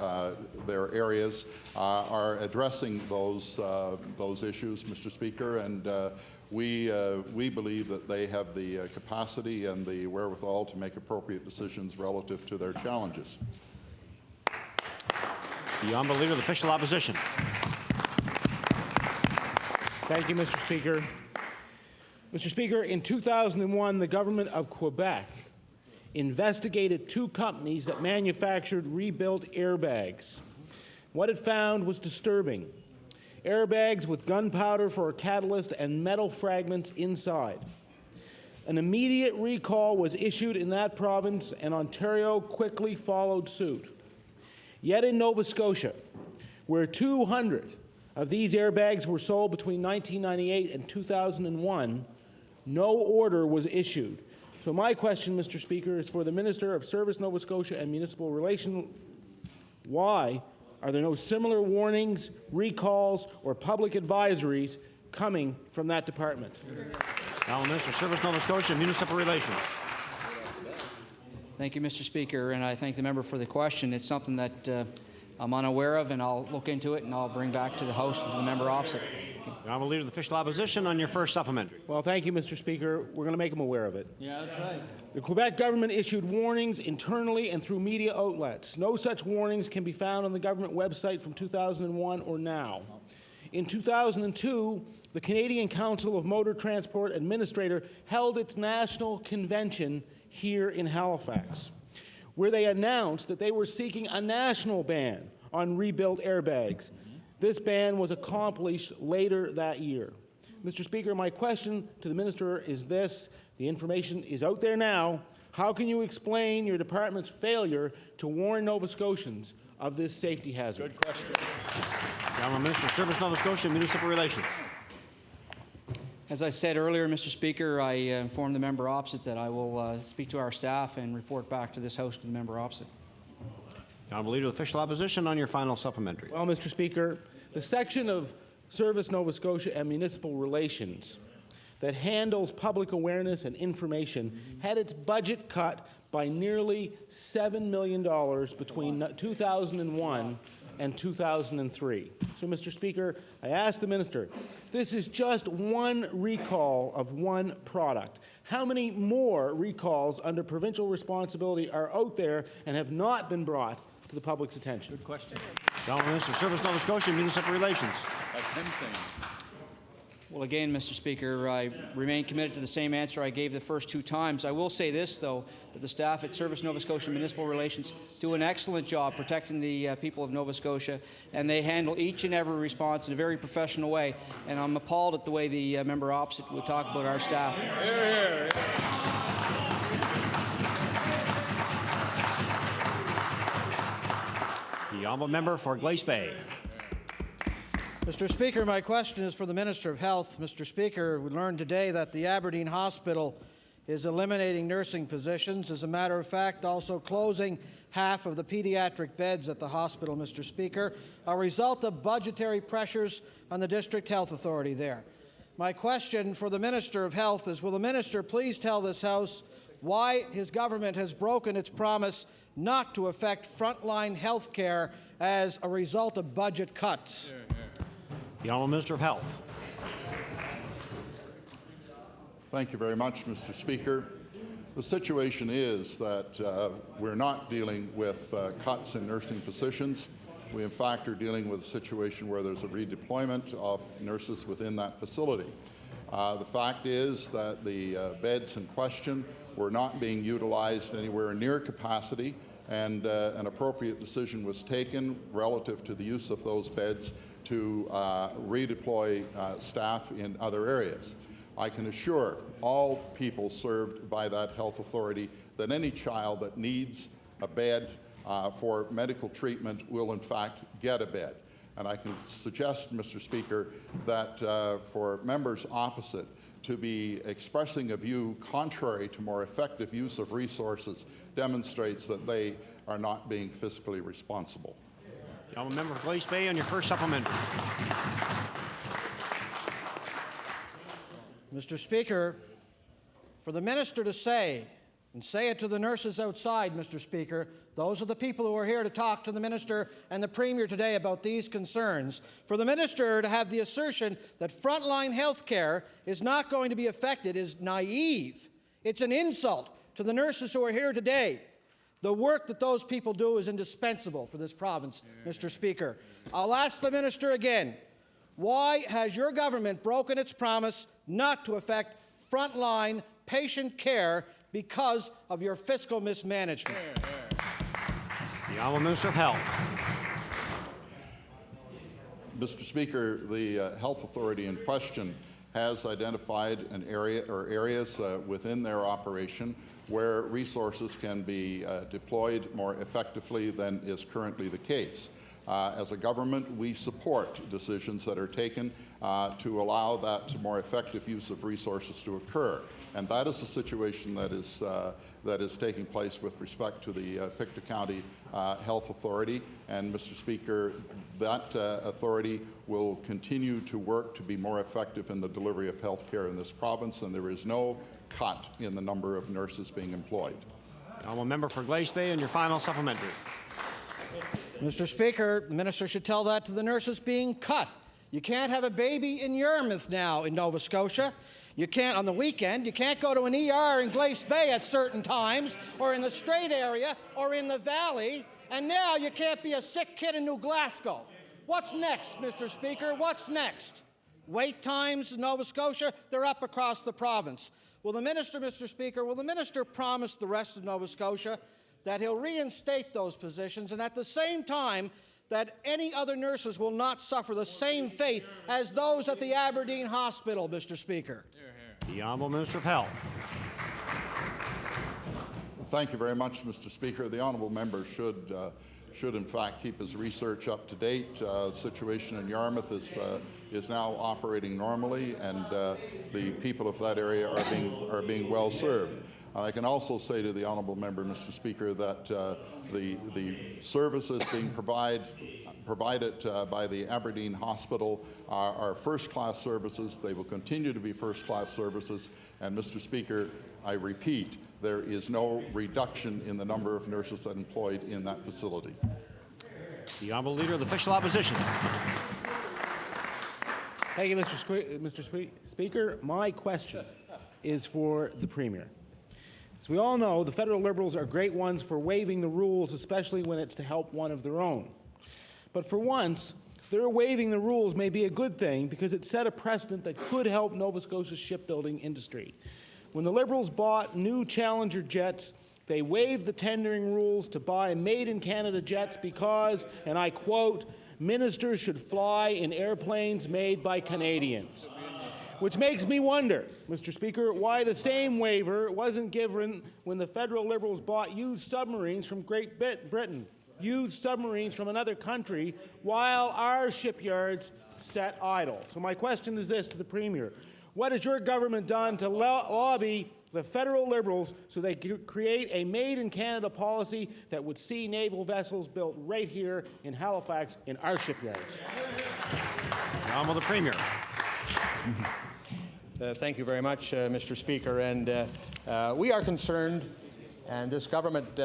S5: areas, are addressing those issues, Mr. Speaker, and we believe that they have the capacity and the wherewithal to make appropriate decisions relative to their challenges.
S1: The Honourable Leader of the Official Opposition.
S10: Thank you, Mr. Speaker. Mr. Speaker, in 2001, the government of Quebec investigated 2 companies that manufactured rebuilt airbags. What it found was disturbing. Airbags with gunpowder for a catalyst and metal fragments inside. An immediate recall was issued in that province, and Ontario quickly followed suit. Yet in Nova Scotia, where 200 of these airbags were sold between 1998 and 2001, no order was issued. So my question, Mr. Speaker, is for the Minister of Service, Nova Scotia and Municipal Relations. Why are there no similar warnings, recalls, or public advisories coming from that department?
S1: Now, Minister of Service, Nova Scotia and Municipal Relations.
S17: Thank you, Mr. Speaker, and I thank the member for the question. It's something that I'm unaware of, and I'll look into it, and I'll bring back to the House and to the member opposite.
S1: The Honourable Leader of the Official Opposition on your first supplementary.
S10: Well, thank you, Mr. Speaker. We're going to make them aware of it.
S21: Yeah, that's right.
S10: The Quebec government issued warnings internally and through media outlets. No such warnings can be found on the government website from 2001 or now. In 2002, the Canadian Council of Motor Transport Administrator held its national convention here in Halifax, where they announced that they were seeking a national ban on rebuilt airbags. This ban was accomplished later that year. Mr. Speaker, my question to the Minister is this. The information is out there now. How can you explain your department's failure to warn Nova Scotians of this safety hazard?
S21: Good question.
S1: The Honourable Minister of Service, Nova Scotia and Municipal Relations.
S17: As I said earlier, Mr. Speaker, I informed the member opposite that I will speak to our staff and report back to this House to the member opposite.
S1: The Honourable Leader of the Official Opposition on your final supplementary.
S10: Well, Mr. Speaker, the section of Service Nova Scotia and Municipal Relations that handles public awareness and information had its budget cut by nearly $7 million between 2001 and 2003. So, Mr. Speaker, I ask the Minister, this is just one recall of one product. How many more recalls under provincial responsibility are out there and have not been brought to the public's attention?
S21: Good question.
S1: The Honourable Minister of Service, Nova Scotia and Municipal Relations.
S21: That's him saying.
S17: Well, again, Mr. Speaker, I remain committed to the same answer I gave the first 2 times. I will say this, though, that the staff at Service Nova Scotia Municipal Relations do an excellent job protecting the people of Nova Scotia, and they handle each and every response in a very professional way. And I'm appalled at the way the member opposite would talk about our staff.
S21: Here, here.
S1: The Honourable Member for Glace Bay.
S3: Mr. Speaker, my question is for the Minister of Health. Mr. Speaker, we learned today that the Aberdeen Hospital is eliminating nursing positions. As a matter of fact, also closing half of the pediatric beds at the hospital, Mr. Speaker, a result of budgetary pressures on the District Health Authority there. My question for the Minister of Health is, will the Minister please tell this House why his government has broken its promise not to affect frontline health care as a result of budget cuts?
S1: The Honourable Minister of Health.
S5: Thank you very much, Mr. Speaker. The situation is that we're not dealing with cuts in nursing positions. We, in fact, are dealing with a situation where there's a redeployment of nurses within that facility. The fact is that the beds in question were not being utilized anywhere near capacity, and an appropriate decision was taken relative to the use of those beds to redeploy staff in other areas. I can assure all people served by that health authority that any child that needs a bed for medical treatment will in fact get a bed. And I can suggest, Mr. Speaker, that for members opposite to be expressing a view contrary to more effective use of resources demonstrates that they are not being fiscally responsible.
S1: The honourable member for Glace Bay on your first supplementary.
S3: Mr. Speaker, for the minister to say, and say it to the nurses outside, Mr. Speaker, those are the people who are here to talk to the minister and the premier today about these concerns. For the minister to have the assertion that frontline health care is not going to be affected is naive. It's an insult to the nurses who are here today. The work that those people do is indispensable for this province, Mr. Speaker. I'll ask the minister again, why has your government broken its promise not to affect frontline patient care because of your fiscal mismanagement?
S1: The honourable Minister of Health.
S5: Mr. Speaker, the Health Authority in question has identified an area or areas within their operation where resources can be deployed more effectively than is currently the case. As a government, we support decisions that are taken to allow that more effective use of resources to occur. And that is the situation that is taking place with respect to the Pictou County Health Authority. And, Mr. Speaker, that authority will continue to work to be more effective in the delivery of health care in this province, and there is no cut in the number of nurses being employed.
S1: The honourable member for Glace Bay on your final supplementary.
S3: Mr. Speaker, the minister should tell that to the nurses being cut. You can't have a baby in Yarmouth now in Nova Scotia. You can't, on the weekend, you can't go to an ER in Glace Bay at certain times, or in the Strait area, or in the Valley, and now you can't be a sick kid in New Glasgow. What's next, Mr. Speaker? What's next? Wait times in Nova Scotia, they're up across the province. Will the minister, Mr. Speaker, will the minister promise the rest of Nova Scotia that he'll reinstate those positions, and at the same time that any other nurses will not suffer the same fate as those at the Aberdeen Hospital, Mr. Speaker?
S1: The honourable Minister of Health.
S5: Thank you very much, Mr. Speaker. The honourable member should in fact keep his research up to date. The situation in Yarmouth is now operating normally, and the people of that area are being well served. I can also say to the honourable member, Mr. Speaker, that the services being provided by the Aberdeen Hospital are first-class services. They will continue to be first-class services. And, Mr. Speaker, I repeat, there is no reduction in the number of nurses that are employed in that facility.
S1: The honourable Leader of the Official Opposition.
S10: Thank you, Mr. Speaker. My question is for the Premier. As we all know, the federal Liberals are great ones for waiving the rules, especially when it's to help one of their own. But for once, their waiving the rules may be a good thing because it set a precedent that could help Nova Scotia's shipbuilding industry. When the Liberals bought new Challenger jets, they waived the tendering rules to buy made-in-Canada jets because, and I quote, ministers should fly in airplanes made by Canadians. Which makes me wonder, Mr. Speaker, why the same waiver wasn't given when the federal Liberals bought used submarines from Great Britain, used submarines from another country, while our shipyards sat idle. So my question is this to the Premier. What has your government done to lobby the federal Liberals so they could create a made-in-Canada policy that would see naval vessels built right here in Halifax in our shipyards?
S1: Honourable the Premier.
S4: Thank you very much, Mr. Speaker. And we are concerned, and this government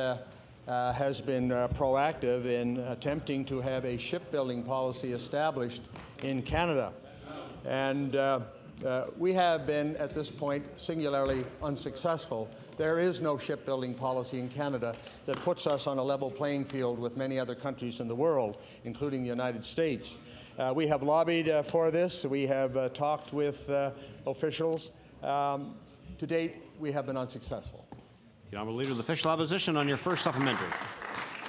S4: has been proactive in attempting to have a shipbuilding policy established in Canada. And we have been, at this point, singularly unsuccessful. There is no shipbuilding policy in Canada that puts us on a level playing field with many other countries in the world, including the United States. We have lobbied for this. We have talked with officials. To date, we have been unsuccessful.
S1: The honourable Leader of the Official Opposition on your first supplementary.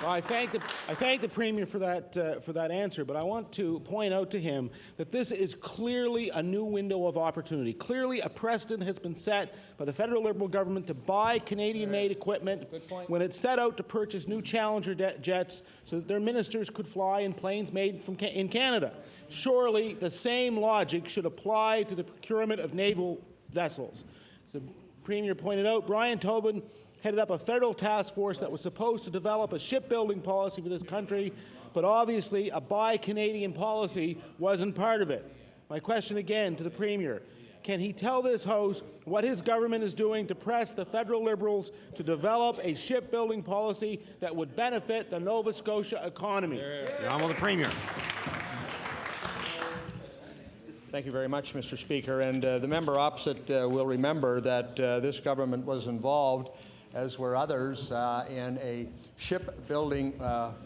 S10: Well, I thank the Premier for that answer, but I want to point out to him that this is clearly a new window of opportunity. Clearly, a precedent has been set by the federal Liberal government to buy Canadian-made equipment when it set out to purchase new Challenger jets so that their ministers could fly in planes made in Canada. Surely, the same logic should apply to the procurement of naval vessels. As the Premier pointed out, Brian Tobin headed up a federal task force that was supposed to develop a shipbuilding policy for this country, but obviously a Buy Canadian policy wasn't part of it. My question again to the Premier, can he tell this House what his government is doing to press the federal Liberals to develop a shipbuilding policy that would benefit the Nova Scotia economy?
S1: The Honourable Premier.
S4: Thank you very much, Mr. Speaker. And the member opposite will remember that this government was involved, as were others, in a shipbuilding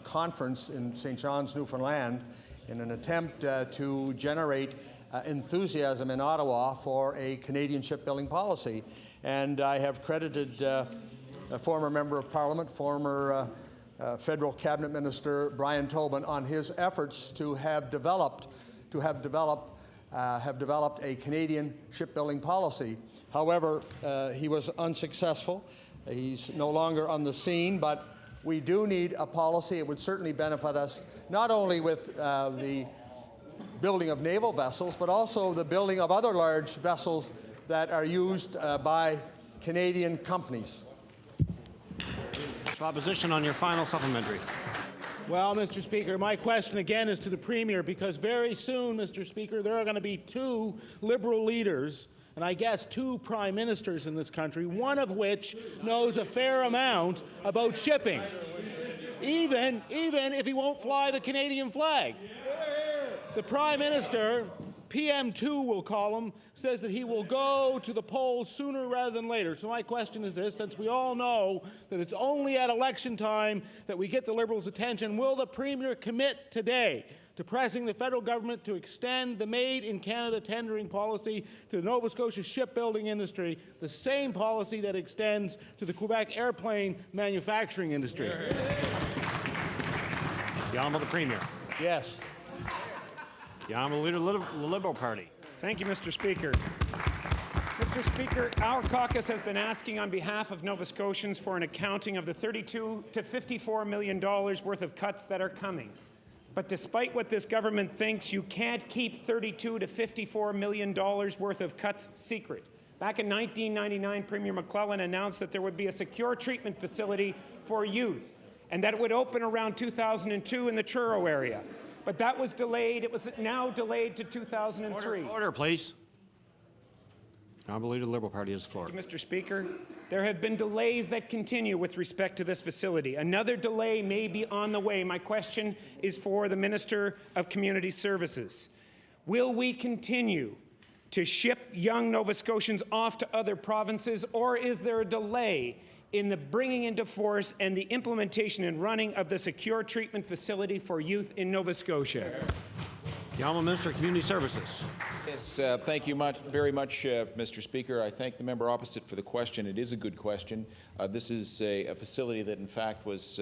S4: conference in St. John's, Newfoundland, in an attempt to generate enthusiasm in Ottawa for a Canadian shipbuilding policy. And I have credited a former member of Parliament, former federal cabinet minister Brian Tobin, on his efforts to have developed a Canadian shipbuilding policy. However, he was unsuccessful. He's no longer on the scene, but we do need a policy. It would certainly benefit us, not only with the building of naval vessels, but also the building of other large vessels that are used by Canadian companies.
S1: Opposition on your final supplementary.
S10: Well, Mr. Speaker, my question again is to the Premier, because very soon, Mr. Speaker, there are going to be two Liberal leaders and I guess two prime ministers in this country, one of which knows a fair amount about shipping, even if he won't fly the Canadian flag. The Prime Minister, PM2 we'll call him, says that he will go to the polls sooner rather than later. So my question is this, since we all know that it's only at election time that we get the Liberals' attention, will the Premier commit today to pressing the federal government to extend the Made in Canada tendering policy to the Nova Scotia shipbuilding industry, the same policy that extends to the Quebec airplane manufacturing industry?
S1: The Honourable Premier.
S4: Yes.
S1: The Honourable Leader of the Liberal Party.
S8: Thank you, Mr. Speaker. Mr. Speaker, our caucus has been asking on behalf of Nova Scotians for an accounting of the $32 to $54 million worth of cuts that are coming. But despite what this government thinks, you can't keep $32 to $54 million worth of cuts secret. Back in 1999, Premier McClellan announced that there would be a secure treatment facility for youth, and that it would open around 2002 in the Truro area. But that was delayed. It was now delayed to 2003.
S1: Order, please. Honourable Leader of the Liberal Party has the floor.
S8: Thank you, Mr. Speaker. There have been delays that continue with respect to this facility. Another delay may be on the way. My question is for the Minister of Community Services. Will we continue to ship young Nova Scotians off to other provinces, or is there a delay in the bringing into force and the implementation and running of the secure treatment facility for youth in Nova Scotia?
S1: The Honourable Minister of Community Services.
S9: Yes, thank you very much, Mr. Speaker. I thank the member opposite for the question. It is a good question. This is a facility that, in fact, was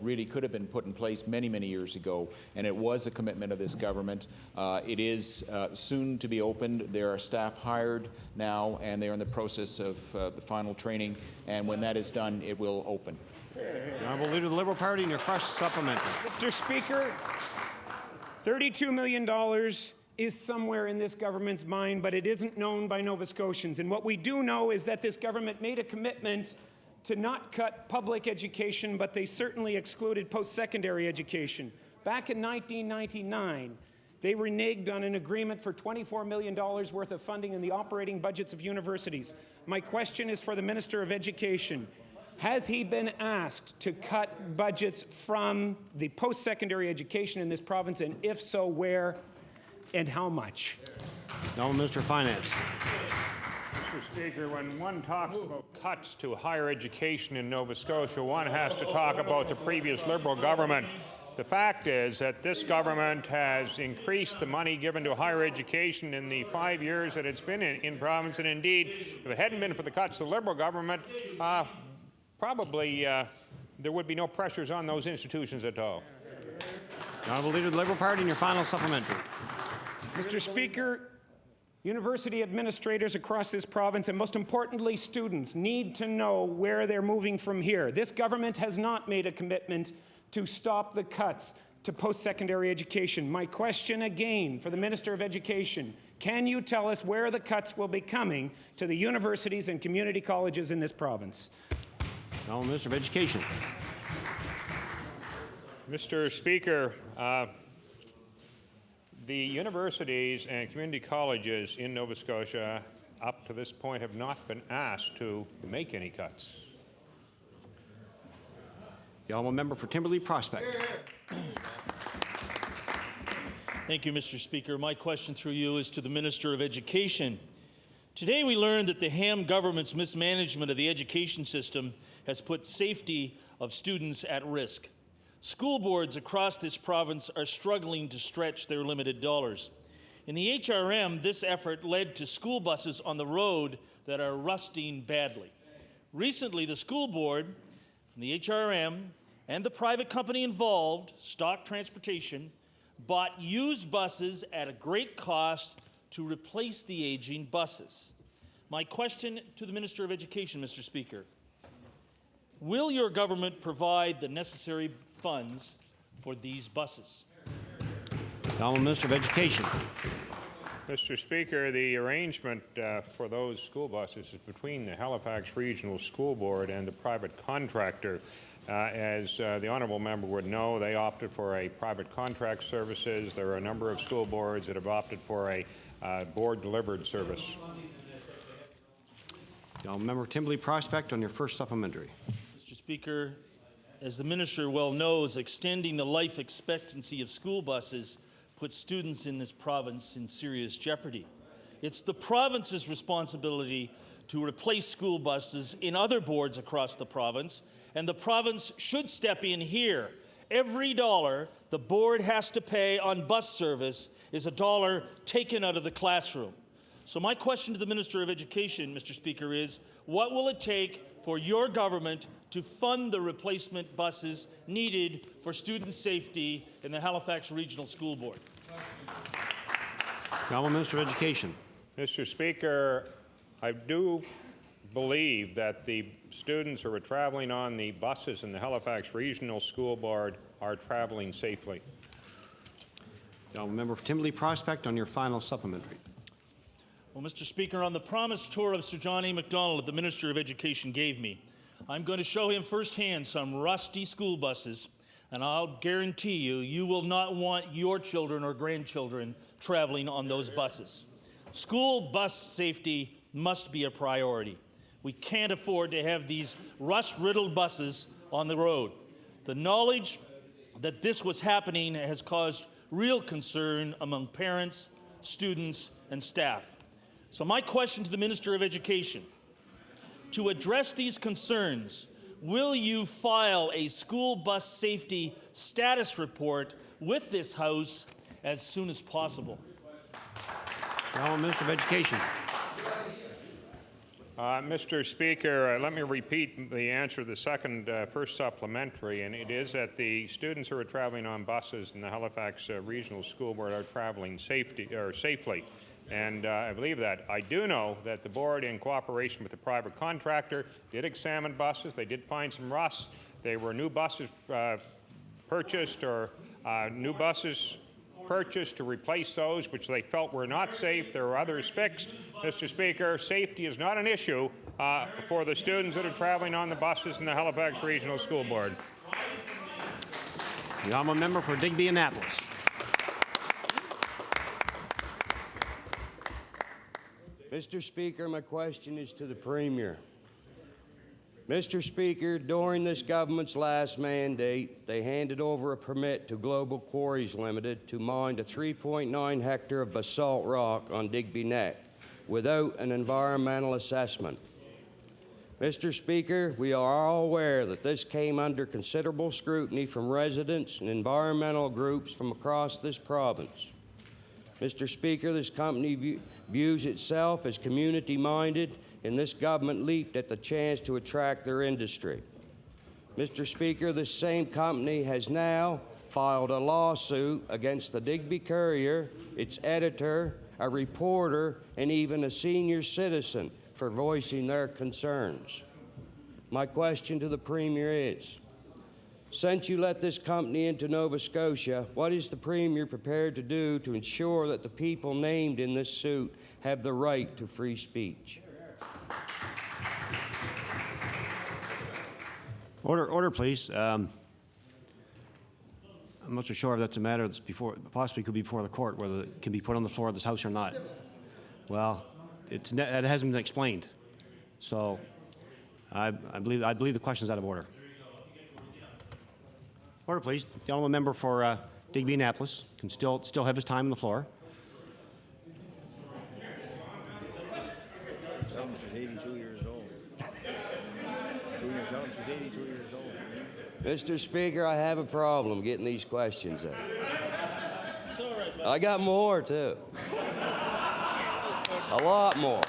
S9: really could have been put in place many, many years ago, and it was a commitment of this government. It is soon to be opened. There are staff hired now, and they are in the process of the final training, and when that is done, it will open.
S1: The Honourable Leader of the Liberal Party and your first supplementary.
S8: Mr. Speaker, $32 million is somewhere in this government's mind, but it isn't known by Nova Scotians. And what we do know is that this government made a commitment to not cut public education, but they certainly excluded post-secondary education. Back in 1999, they reneged on an agreement for $24 million worth of funding in the operating budgets of universities. My question is for the Minister of Education. Has he been asked to cut budgets from the post-secondary education in this province, and if so, where and how much?
S1: The Honourable Minister of Finance.
S11: Mr. Speaker, when one talks about cuts to higher education in Nova Scotia, one has to talk about the previous Liberal government. The fact is that this government has increased the money given to higher education in the 5 years that it's been in province, and indeed, if it hadn't been for the cuts to the Liberal government, probably there would be no pressures on those institutions at all.
S1: The Honourable Leader of the Liberal Party, in your final supplementary.
S8: Mr. Speaker, university administrators across this province, and most importantly, students, need to know where they're moving from here. This government has not made a commitment to stop the cuts to post-secondary education. My question again for the Minister of Education, can you tell us where the cuts will be coming to the universities and community colleges in this province?
S1: Now, Minister of Education.
S11: Mr. Speaker, the universities and community colleges in Nova Scotia up to this point have not been asked to make any cuts.
S1: The Honourable Member for Timberlea Prospect.
S21: Thank you, Mr. Speaker. My question through you is to the Minister of Education. Today we learned that the Ham government's mismanagement of the education system has put safety of students at risk. School boards across this province are struggling to stretch their limited dollars. In the HRM, this effort led to school buses on the road that are rusting badly. Recently, the school board from the HRM and the private company involved, Stock Transportation, bought used buses at a great cost to replace the aging buses. My question to the Minister of Education, Mr. Speaker, will your government provide the necessary funds for these buses?
S1: The Honourable Minister of Education.
S11: Mr. Speaker, the arrangement for those school buses is between the Halifax Regional School Board and the private contractor. As the honourable member would know, they opted for a private contract services. There are a number of school boards that have opted for a board-delivered service.
S1: The Honourable Member for Timberlea Prospect on your first supplementary.
S21: Mr. Speaker, as the minister well knows, extending the life expectancy of school buses puts students in this province in serious jeopardy. It's the province's responsibility to replace school buses in other boards across the province, and the province should step in here. Every dollar the board has to pay on bus service is a dollar taken out of the classroom. So my question to the Minister of Education, Mr. Speaker, is what will it take for your government to fund the replacement buses needed for student safety in the Halifax Regional School Board?
S1: The Honourable Minister of Education.
S11: Mr. Speaker, I do believe that the students who are traveling on the buses in the Halifax Regional School Board are traveling safely.
S1: The Honourable Member for Timberlea Prospect on your final supplementary.
S21: Well, Mr. Speaker, on the promised tour of Sir John A. Macdonald that the Minister of Education gave me, I'm going to show him firsthand some rusty school buses, and I'll guarantee you, you will not want your children or grandchildren traveling on those buses. School bus safety must be a priority. We can't afford to have these rust-riddled buses on the road. The knowledge that this was happening has caused real concern among parents, students, and staff. So my question to the Minister of Education, to address these concerns, will you file a school bus safety status report with this House as soon as possible?
S1: The Honourable Minister of Education.
S11: Mr. Speaker, let me repeat the answer to the first supplementary, and it is that the students who are traveling on buses in the Halifax Regional School Board are traveling safely. And I believe that. I do know that the board, in cooperation with the private contractor, did examine buses. They did find some rust. They were new buses purchased or new buses purchased to replace those which they felt were not safe. There were others fixed. Mr. Speaker, safety is not an issue for the students that are traveling on the buses in the Halifax Regional School Board.
S1: The Honourable Member for Digby Annapolis.
S18: Mr. Speaker, my question is to the Premier. Mr. Speaker, during this government's last mandate, they handed over a permit to Global Quarries Limited to mine a 3.9 hectare of basalt rock on Digby Neck without an environmental assessment. Mr. Speaker, we are all aware that this came under considerable scrutiny from residents and environmental groups from across this province. Mr. Speaker, this company views itself as community-minded, and this government leaped at the chance to attract their industry. Mr. Speaker, this same company has now filed a lawsuit against the Digby Courier, its editor, a reporter, and even a senior citizen for voicing their concerns. My question to the Premier is, since you let this company into Nova Scotia, what is the Premier prepared to do to ensure that the people named in this suit have the right to free speech?
S1: Order, please. I'm not so sure if that's a matter that's possibly could be before the court, whether it can be put on the floor of this House or not. Well, it hasn't been explained, so I believe the question is out of order. Order, please. The honourable member for Digby Annapolis can still have his time on the floor.
S12: Jones is 82 years old. Junior Jones is 82 years old.
S18: Mr. Speaker, I have a problem getting these questions out. I got more, too. A lot more.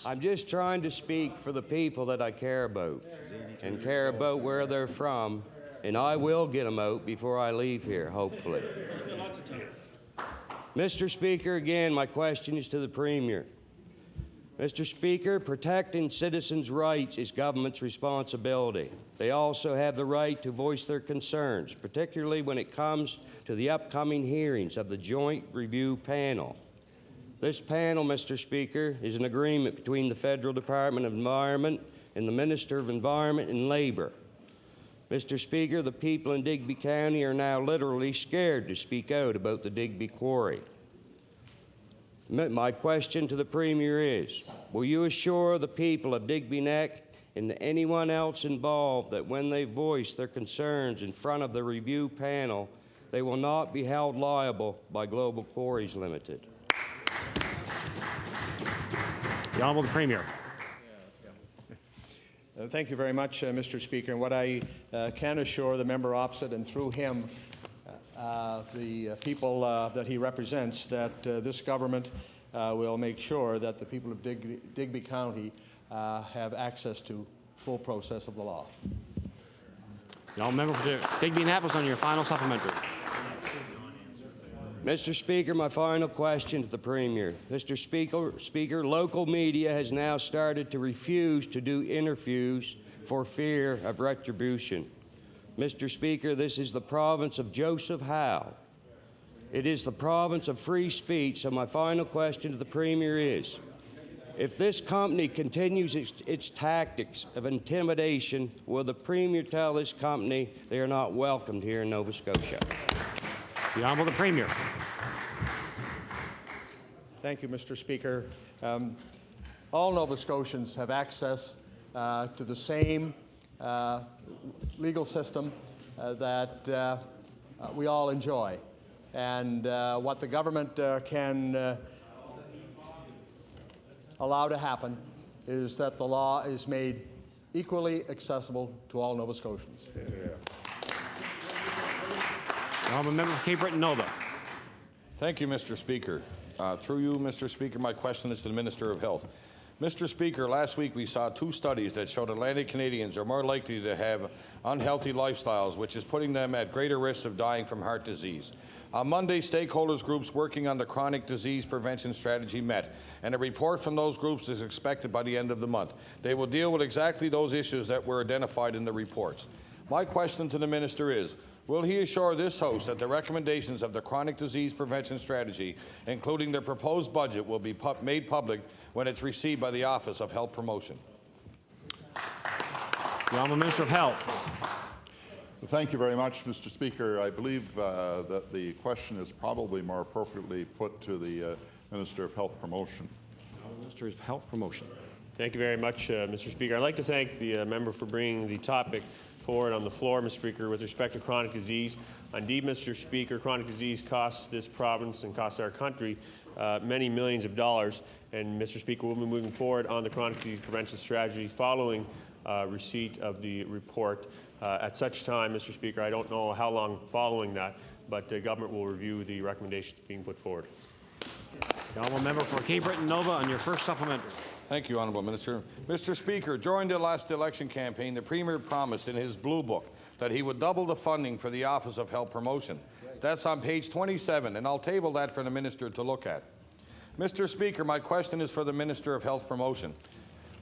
S18: I'm just trying to speak for the people that I care about and care about where they're from, and I will get them out before I leave here, hopefully. Mr. Speaker, again, my question is to the Premier. Mr. Speaker, protecting citizens' rights is government's responsibility. They also have the right to voice their concerns, particularly when it comes to the upcoming hearings of the Joint Review Panel. This panel, Mr. Speaker, is an agreement between the Federal Department of Environment and the Minister of Environment and Labor. Mr. Speaker, the people in Digby County are now literally scared to speak out about the Digby Quarry. My question to the Premier is, will you assure the people of Digby Neck and anyone else involved that when they voice their concerns in front of the review panel, they will not be held liable by Global Quarries Limited?
S1: The Honourable Premier.
S4: Thank you very much, Mr. Speaker. And what I can assure the member opposite and through him, the people that he represents, that this government will make sure that the people of Digby County have access to full process of the law.
S1: The Honourable member for Digby Annapolis on your final supplementary.
S18: Mr. Speaker, my final question to the Premier. Mr. Speaker, local media has now started to refuse to do interviews for fear of retribution. Mr. Speaker, this is the province of Joseph Howe. It is the province of free speech, so my final question to the Premier is, if this company continues its tactics of intimidation, will the Premier tell this company they are not welcomed here in Nova Scotia?
S1: The Honourable Premier.
S4: Thank you, Mr. Speaker. All Nova Scotians have access to the same legal system that we all enjoy. And what the government can allow to happen is that the law is made equally accessible to all Nova Scotians.
S1: Honourable member for Cape Breton Nova.
S22: Thank you, Mr. Speaker. Through you, Mr. Speaker, my question is to the Minister of Health. Mr. Speaker, last week we saw 2 studies that showed Atlantic Canadians are more likely to have unhealthy lifestyles, which is putting them at greater risk of dying from heart disease. On Monday, stakeholders groups working on the chronic disease prevention strategy met, and a report from those groups is expected by the end of the month. They will deal with exactly those issues that were identified in the reports. My question to the Minister is, will he assure this House that the recommendations of the chronic disease prevention strategy, including the proposed budget, will be made public when it's received by the Office of Health Promotion?
S1: The Honourable Minister of Health.
S5: Thank you very much, Mr. Speaker. I believe that the question is probably more appropriately put to the Minister of Health Promotion.
S1: Minister of Health Promotion.
S6: Thank you very much, Mr. Speaker. I'd like to thank the member for bringing the topic forward on the floor, Mr. Speaker, with respect to chronic disease. Indeed, Mr. Speaker, chronic disease costs this province and costs our country many millions of dollars. And, Mr. Speaker, we'll be moving forward on the chronic disease prevention strategy following receipt of the report. At such time, Mr. Speaker, I don't know how long following that but government will review the recommendations being put forward.
S1: The honourable member for Cape Breton Nova on your first supplementary.
S22: Thank you, Honourable Minister. Mr. Speaker, during the last election campaign, the Premier promised in his Blue Book that he would double the funding for the Office of Health Promotion. That's on page 27, and I'll table that for the Minister to look at. Mr. Speaker, my question is for the Minister of Health Promotion.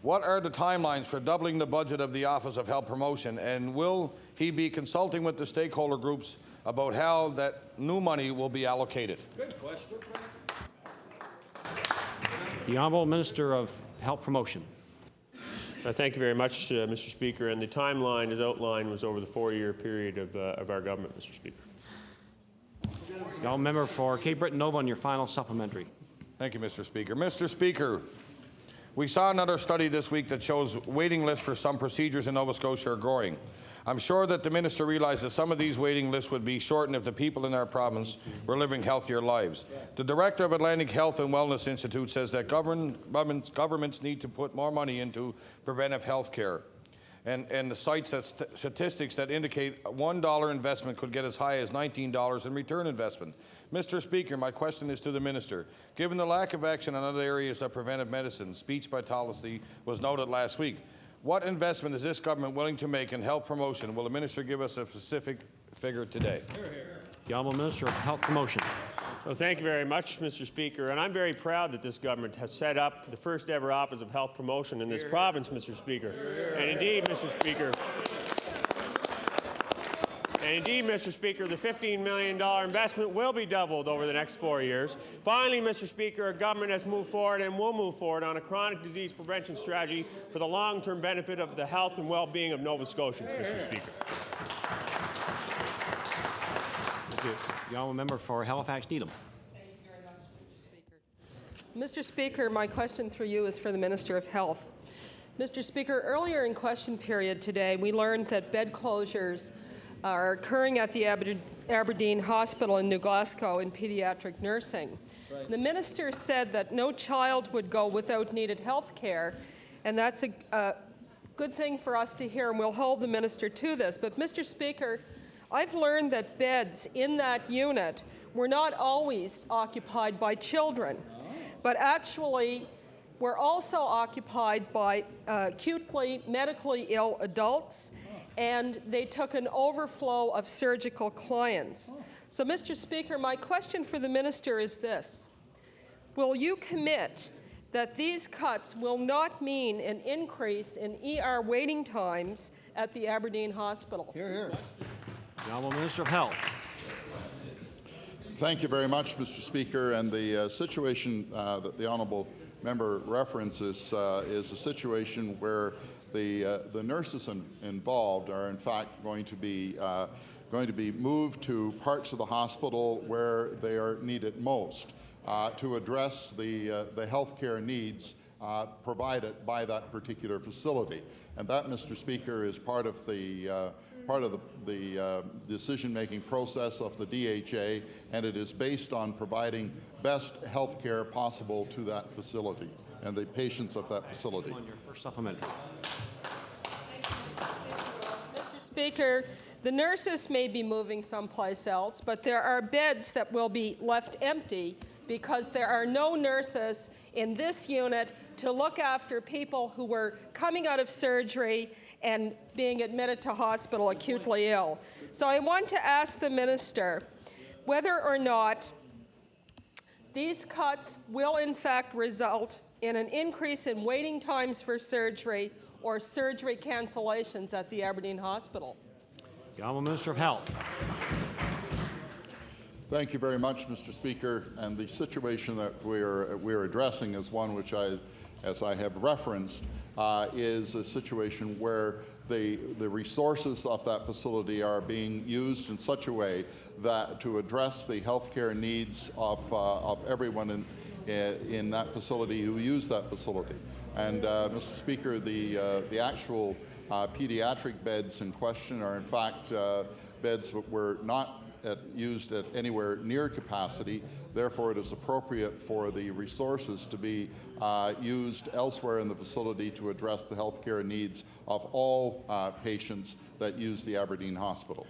S22: What are the timelines for doubling the budget of the Office of Health Promotion, and will he be consulting with the stakeholder groups about how that new money will be allocated?
S12: Good question.
S1: The Honourable Minister of Health Promotion.
S6: Thank you very much, Mr. Speaker. And the timeline, as outlined, was over the 4-year period of our government, Mr. Speaker.
S1: The Honourable member for Cape Breton Nova on your final supplementary.
S22: Thank you, Mr. Speaker. Mr. Speaker, we saw another study this week that shows waiting lists for some procedures in Nova Scotia are growing. I'm sure that the Minister realizes some of these waiting lists would be shortened if the people in our province were living healthier lives. The Director of Atlantic Health and Wellness Institute says that governments need to put more money into preventive health care. And the cites statistics that indicate a $1 investment could get as high as $19 in return investment. Mr. Speaker, my question is to the Minister. Given the lack of action on other areas of preventive medicine, speech pathology was noted last week, what investment is this government willing to make in health promotion? Will the Minister give us a specific figure today?
S1: The Honourable Minister of Health Promotion.
S6: Well, thank you very much, Mr. Speaker. And I'm very proud that this government has set up the first ever Office of Health Promotion in this province, Mr. Speaker. And indeed, Mr. Speaker, the $15 million investment will be doubled over the next 4 years. Finally, Mr. Speaker, our government has moved forward and will move forward on a chronic disease prevention strategy for the long-term benefit of the health and well-being of Nova Scotians, Mr. Speaker.
S1: The Honourable member for Halifax Needham.
S13: Thank you very much, Mr. Speaker. Mr. Speaker, my question through you is for the Minister of Health. Mr. Speaker, earlier in question period today, we learned that bed closures are occurring at the Aberdeen Hospital in New Glasgow in pediatric nursing. Right. The Minister said that no child would go without needed health care, and that's a good thing for us to hear, and we'll hold the Minister to this. But, Mr. Speaker, I've learned that beds in that unit were not always occupied by children, but actually were also occupied by acutely medically ill adults, and they took an overflow of surgical clients. So, Mr. Speaker, my question for the Minister is this. Will you commit that these cuts will not mean an increase in ER waiting times at the Aberdeen Hospital?
S1: Hear, hear. The Honourable Minister of Health.
S5: Thank you very much, Mr. Speaker. And the situation that the honourable member references is a situation where the nurses involved are in fact going to be moved to parts of the hospital where they are needed most to address the health care needs provided by that particular facility. And that, Mr. Speaker, is part of the decision-making process of the DHA, and it is based on providing best health care possible to that facility and the patients of that facility.
S1: On your first supplementary.
S13: Mr. Speaker, the nurses may be moving someplace else, but there are beds that will be left empty because there are no nurses in this unit to look after people who were coming out of surgery and being admitted to hospital acutely ill. So I want to ask the Minister whether or not these cuts will in fact result in an increase in waiting times for surgery or surgery cancellations at the Aberdeen Hospital.
S1: The Honourable Minister of Health.
S5: Thank you very much, Mr. Speaker. And the situation that we're addressing is one which as I have referenced, is a situation where the resources of that facility are being used in such a way that to address the healthcare needs of everyone in that facility who use that facility. And Mr. Speaker, the actual pediatric beds in question are in fact beds that were not used at anywhere near capacity. Therefore, it is appropriate for the resources to be used elsewhere in the facility to address the healthcare needs of all patients that use the Aberdeen Hospital.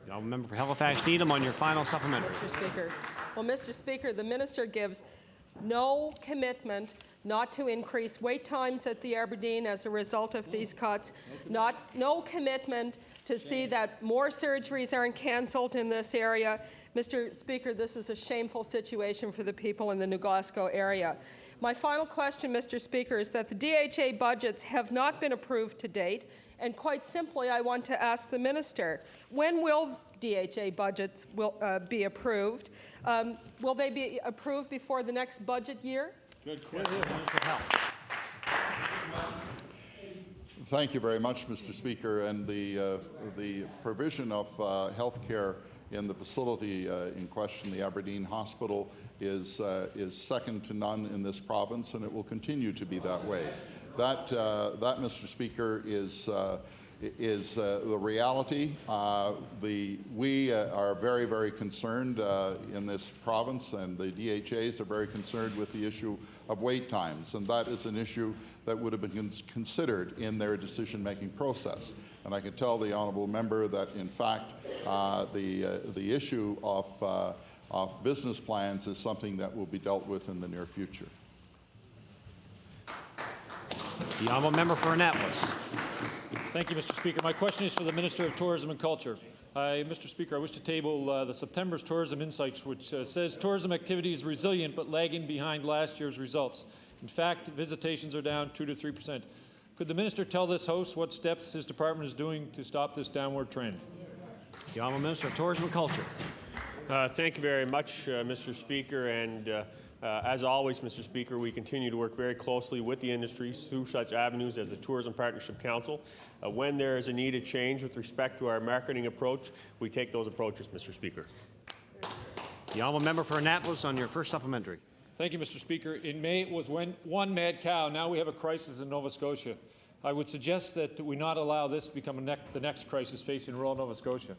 S1: The honourable member for Halifax Needham on your final supplementary.
S13: Mr. Speaker. Well, Mr. Speaker, the minister gives no commitment not to increase wait times at the Aberdeen as a result of these cuts, no commitment to see that more surgeries aren't cancelled in this area. Mr. Speaker, this is a shameful situation for the people in the New Glasgow area. My final question, Mr. Speaker, is that the DHA budgets have not been approved to date, and quite simply, I want to ask the minister, when will DHA budgets be approved? Will they be approved before the next budget year?
S1: Good question.
S5: Thank you very much, Mr. Speaker. And the provision of health care in the facility in question, the Aberdeen Hospital, is second to none in this province, and it will continue to be that way. That, Mr. Speaker, is the reality. We are very, very concerned in this province, and the DHAs are very concerned with the issue of wait times, and that is an issue that would have been considered in their decision-making process. And I can tell the honourable member that, in fact, the issue of business plans is something that will be dealt with in the near future.
S1: The honourable member for Annapolis.
S20: Thank you, Mr. Speaker. My question is for the Minister of Tourism and Culture. Mr. Speaker, I wish to table the September's Tourism Insights, which says tourism activity is resilient but lagging behind last year's results. In fact, visitations are down 2 to 3%. Could the Minister tell this House what steps his department is doing to stop this downward trend?
S1: The honourable Minister of Tourism and Culture.
S6: Thank you very much, Mr. Speaker. And as always, Mr. Speaker, we continue to work very closely with the industries through such avenues as the Tourism Partnership Council. When there is a needed change with respect to our marketing approach, we take those approaches, Mr. Speaker.
S1: The honourable member for Annapolis on your first supplementary.
S20: Thank you, Mr. Speaker. In May, it was one mad cow. Now we have a crisis in Nova Scotia. I would suggest that we not allow this to become the next crisis facing rural Nova Scotia.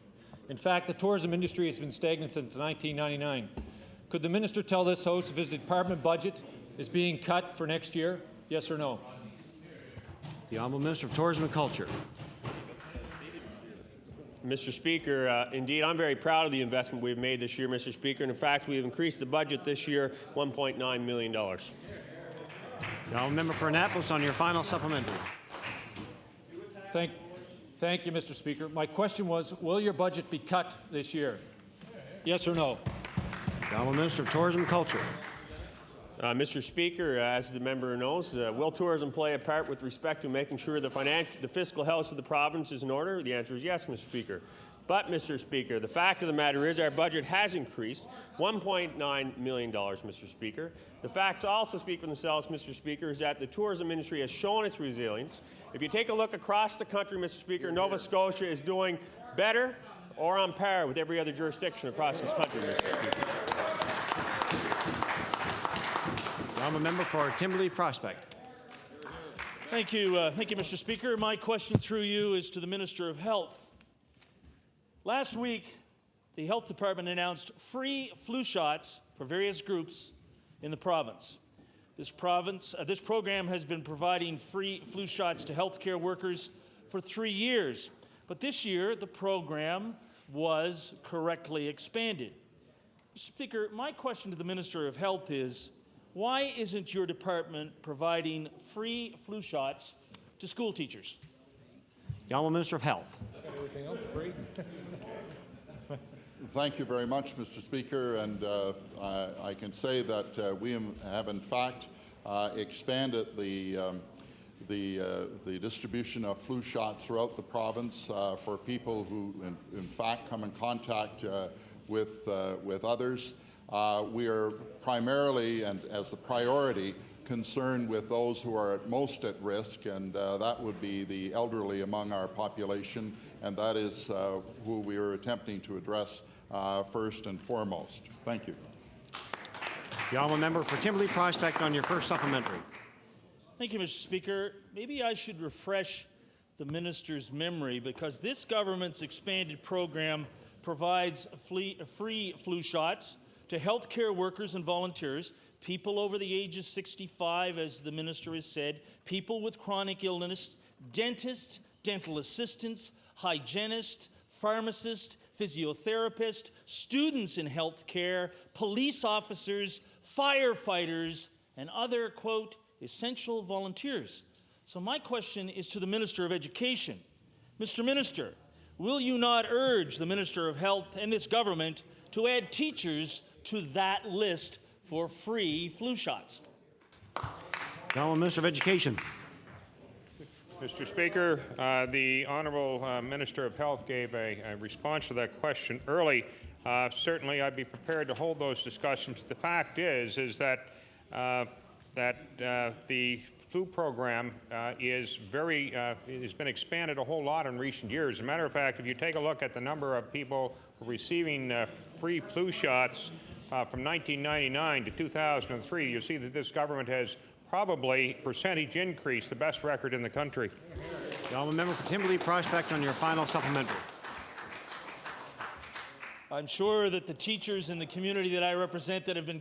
S20: In fact, the tourism industry has been stagnant since 1999. Could the minister tell this House if his department budget is being cut for next year? Yes or no?
S1: The honourable Minister of Tourism and Culture.
S6: Mr. Speaker, indeed, I'm very proud of the investment we've made this year, Mr. Speaker. And in fact, we've increased the budget this year $1.9 million.
S1: The honourable member for Annapolis on your final supplementary.
S20: Thank you, Mr. Speaker. My question was, will your budget be cut this year? Yes or no?
S1: The honourable Minister of Tourism and Culture.
S6: Mr. Speaker, as the member knows, will tourism play a part with respect to making sure the fiscal health of the province is in order? The answer is yes, Mr. Speaker. But, Mr. Speaker, the fact of the matter is our budget has increased $1.9 million, Mr. Speaker. The facts also speak for themselves, Mr. Speaker, is that the tourism industry has shown its resilience. If you take a look across the country, Mr. Speaker, Nova Scotia is doing better or on par with every other jurisdiction across this country, Mr. Speaker.
S1: I'm a member for Timberlea Prospect.
S21: Thank you, Mr. Speaker. My question through you is to the Minister of Health. Last week, the Health Department announced free flu shots for various groups in the province. This program has been providing free flu shots to healthcare workers for 3 years. But this year, the program was correctly expanded. Mr. Speaker, my question to the Minister of Health is, why isn't your department providing free flu shots to school teachers?
S1: The Honourable Minister of Health.
S20: Everything else free?
S5: Thank you very much, Mr. Speaker, and I can say that we have in fact expanded the distribution of flu shots throughout the province for people who in fact come in contact with others. We are primarily and as a priority concerned with those who are most at risk, and that would be the elderly among our population, and that is who we are attempting to address first and foremost. Thank you.
S1: The honourable member for Timberlea Prospect on your first supplementary.
S21: Thank you, Mr. Speaker. Maybe I should refresh the minister's memory, because this government's expanded program provides free flu shots to healthcare workers and volunteers, people over the age of 65, as the minister has said, people with chronic illness, dentists, dental assistants, hygienists, pharmacists, physiotherapists, students in health care, police officers, firefighters, and other, quote, essential volunteers. So my question is to the Minister of Education. Mr. Minister, will you not urge the Minister of Health and this government to add teachers to that list for free flu shots?
S1: The Honourable Minister of Education.
S11: Mr. Speaker, the Honourable Minister of Health gave a response to that question early. Certainly, I'd be prepared to hold those discussions. The fact is that the flu program has been expanded a whole lot in recent years. As a matter of fact, if you take a look at the number of people receiving free flu shots from 1999 to 2003, you'll see that this government has probably percentage increase, the best record in the country.
S1: The Honourable Member for Timberley Prospect on your final supplementary.
S21: I'm sure that the teachers in the community that I represent that have been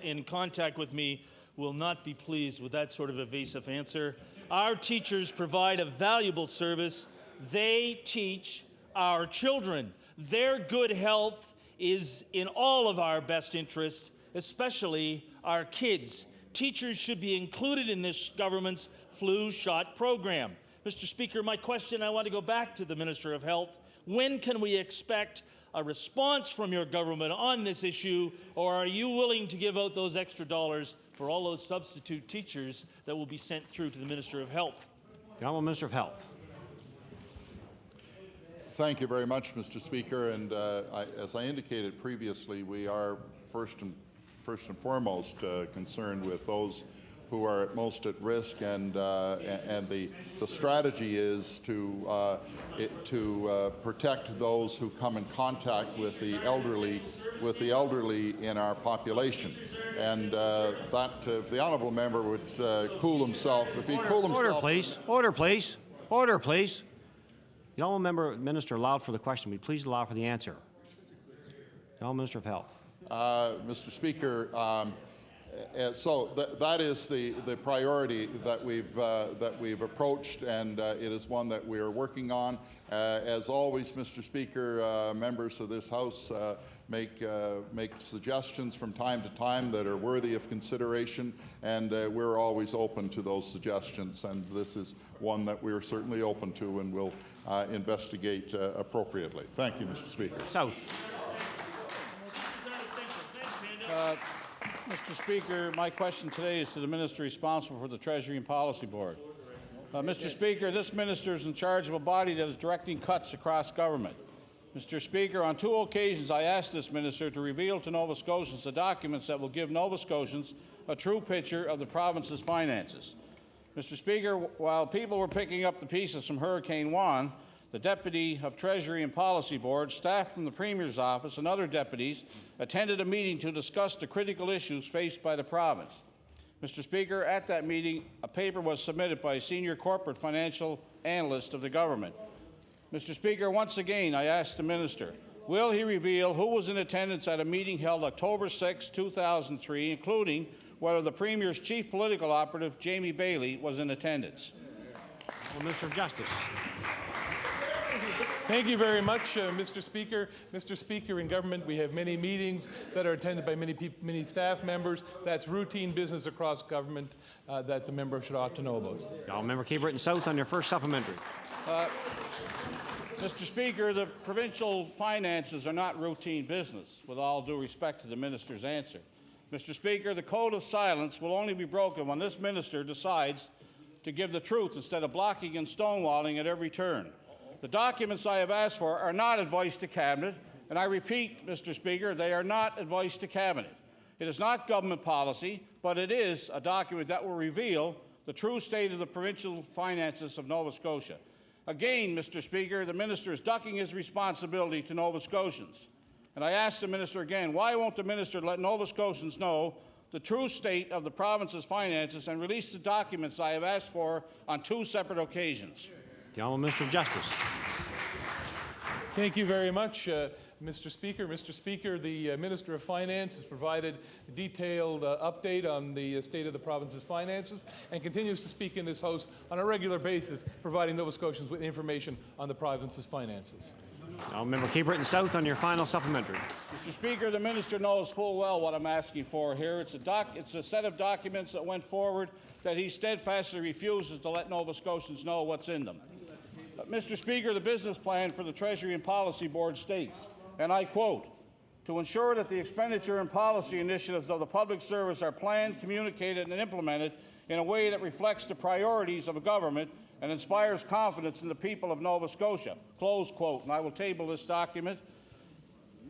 S21: in contact with me will not be pleased with that sort of evasive answer. Our teachers provide a valuable service. They teach our children. Their good health is in all of our best interest, especially our kids. Teachers should be included in this government's flu shot program. Mr. Speaker, my question, I want to go back to the Minister of Health. When can we expect a response from your government on this issue, or are you willing to give out those extra dollars for all those substitute teachers that will be sent through to the Minister of Health?
S1: The Honourable Minister of Health.
S5: Thank you very much, Mr. Speaker. And as I indicated previously, we are first and foremost concerned with those who are most at risk, and the strategy is to protect those who come in contact with the elderly in our population. And that if the honourable member would cool himself, if he'd cool himself.
S1: Order, please. Order, please. Order, please. The honourable minister allowed for the question. Will you please allow for the answer? The honourable Minister of Health.
S5: Mr. Speaker, so that is the priority that we've approached, and it is one that we are working on. As always, Mr. Speaker, members of this House make suggestions from time to time that are worthy of consideration, and we're always open to those suggestions. And this is one that we're certainly open to and will investigate appropriately. Thank you, Mr. Speaker.
S1: South.
S14: Mr. Speaker, my question today is to the Minister responsible for the Treasury and Policy Board. Mr. Speaker, this minister is in charge of a body that is directing cuts across government. Mr. Speaker, on 2 occasions I asked this minister to reveal to Nova Scotians the documents that will give Nova Scotians a true picture of the province's finances. Mr. Speaker, while people were picking up the pieces from Hurricane Juan, the Deputy of Treasury and Policy Board, staff from the Premier's office, and other deputies attended a meeting to discuss the critical issues faced by the province. Mr. Speaker, at that meeting, a paper was submitted by a senior corporate financial analyst of the government. Mr. Speaker, once again, I asked the minister, will he reveal who was in attendance at a meeting held October 6, 2003, including whether the Premier's chief political operative, Jamie Bailey, was in attendance?
S1: Well, Minister of Justice.
S15: Thank you very much, Mr. Speaker. Mr. Speaker, in government we have many meetings that are attended by many staff members. That's routine business across government that the member should ought to know about.
S1: Y'all member Cape Breton South on your first supplementary.
S14: Mr. Speaker, the provincial finances are not routine business, with all due respect to the minister's answer. Mr. Speaker, the code of silence will only be broken when this minister decides to give the truth instead of blocking and stonewalling at every turn. The documents I have asked for are not advice to Cabinet, and I repeat, Mr. Speaker, they are not advice to Cabinet. It is not government policy, but it is a document that will reveal the true state of the provincial finances of Nova Scotia. Again, Mr. Speaker, the minister is ducking his responsibility to Nova Scotians. And I ask the minister again, why won't the minister let Nova Scotians know the true state of the province's finances and release the documents I have asked for on 2 separate occasions?
S1: The Honourable Minister of Justice.
S15: Thank you very much. Mr. Speaker, the Minister of Finance has provided a detailed update on the state of the province's finances and continues to speak in this House on a regular basis, providing Nova Scotians with information on the province's finances.
S1: Now, Member Cape Breton South on your final supplementary.
S14: Mr. Speaker, the minister knows full well what I'm asking for here. It's a set of documents that went forward that he steadfastly refuses to let Nova Scotians know what's in them. Mr. Speaker, the business plan for the Treasury and Policy Board states, and I quote, "To ensure that the expenditure and policy initiatives of the public service are planned, communicated, and implemented in a way that reflects the priorities of a government and inspires confidence in the people of Nova Scotia." Close quote. And I will table this document.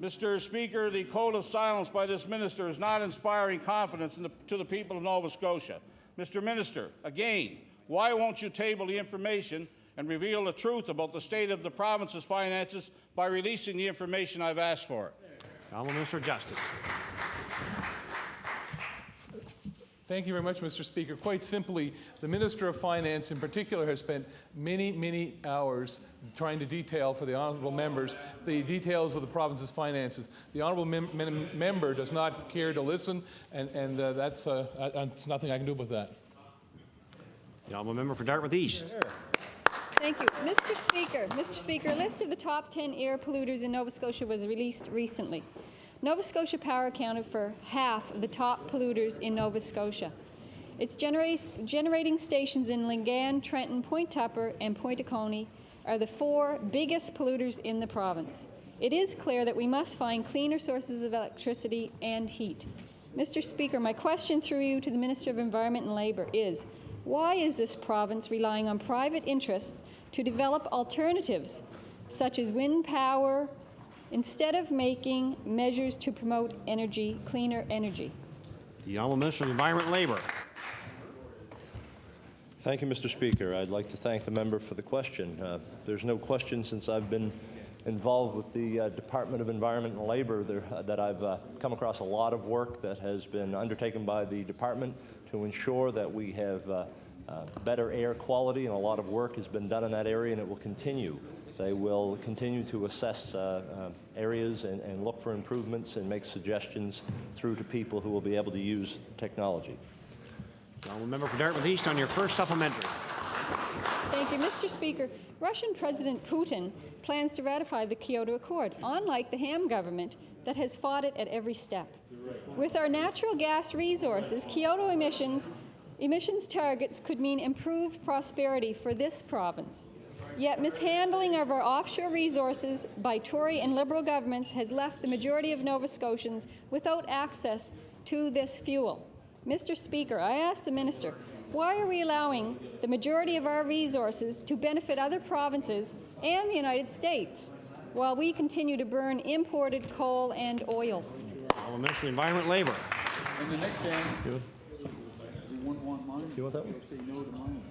S14: Mr. Speaker, the code of silence by this minister is not inspiring confidence to the people of Nova Scotia. Mr. Minister, again, why won't you table the information and reveal the truth about the state of the province's finances by releasing the information I've asked for?
S1: Honourable Minister of Justice.
S15: Thank you very much, Mr. Speaker. Quite simply, the Minister of Finance in particular has spent many, many hours trying to detail for the honourable members the details of the province's finances. The honourable member does not care to listen, and that's nothing I can do about that.
S1: The honourable member for Dartmouth East.
S16: Thank you. Mr. Speaker, a list of the top 10 air polluters in Nova Scotia was released recently. Nova Scotia Power accounted for half of the top polluters in Nova Scotia. Its generating stations in Lingan, Trenton, Point Tupper, and Point Oconee are the 4 biggest polluters in the province. It is clear that we must find cleaner sources of electricity and heat. Mr. Speaker, my question through you to the Minister of Environment and Labour is, why is this province relying on private interests to develop alternatives, such as wind power, instead of making measures to promote cleaner energy?
S1: The Honourable Minister of Environment and Labour.
S19: Thank you, Mr. Speaker. I'd like to thank the member for the question. There's no question since I've been involved with the Department of Environment and Labour that I've come across a lot of work that has been undertaken by the department to ensure that we have better air quality, and a lot of work has been done in that area, and it will continue. They will continue to assess areas and look for improvements and make suggestions through to people who will be able to use technology.
S1: The honourable member for Dartmouth East on your first supplementary.
S16: Thank you, Mr. Speaker. Russian President Putin plans to ratify the Kyoto Accord, unlike the Ham government that has fought it at every step. With our natural gas resources, Kyoto emissions targets could mean improved prosperity for this province. Yet mishandling of our offshore resources by Tory and Liberal governments has left the majority of Nova Scotians without access to this fuel. Mr. Speaker, I ask the Minister, why are we allowing the majority of our resources to benefit other provinces and the United States while we continue to burn imported coal and oil?
S1: Honourable Minister of Environment and Labour.
S14: And the next thing,
S19: Do you want that one?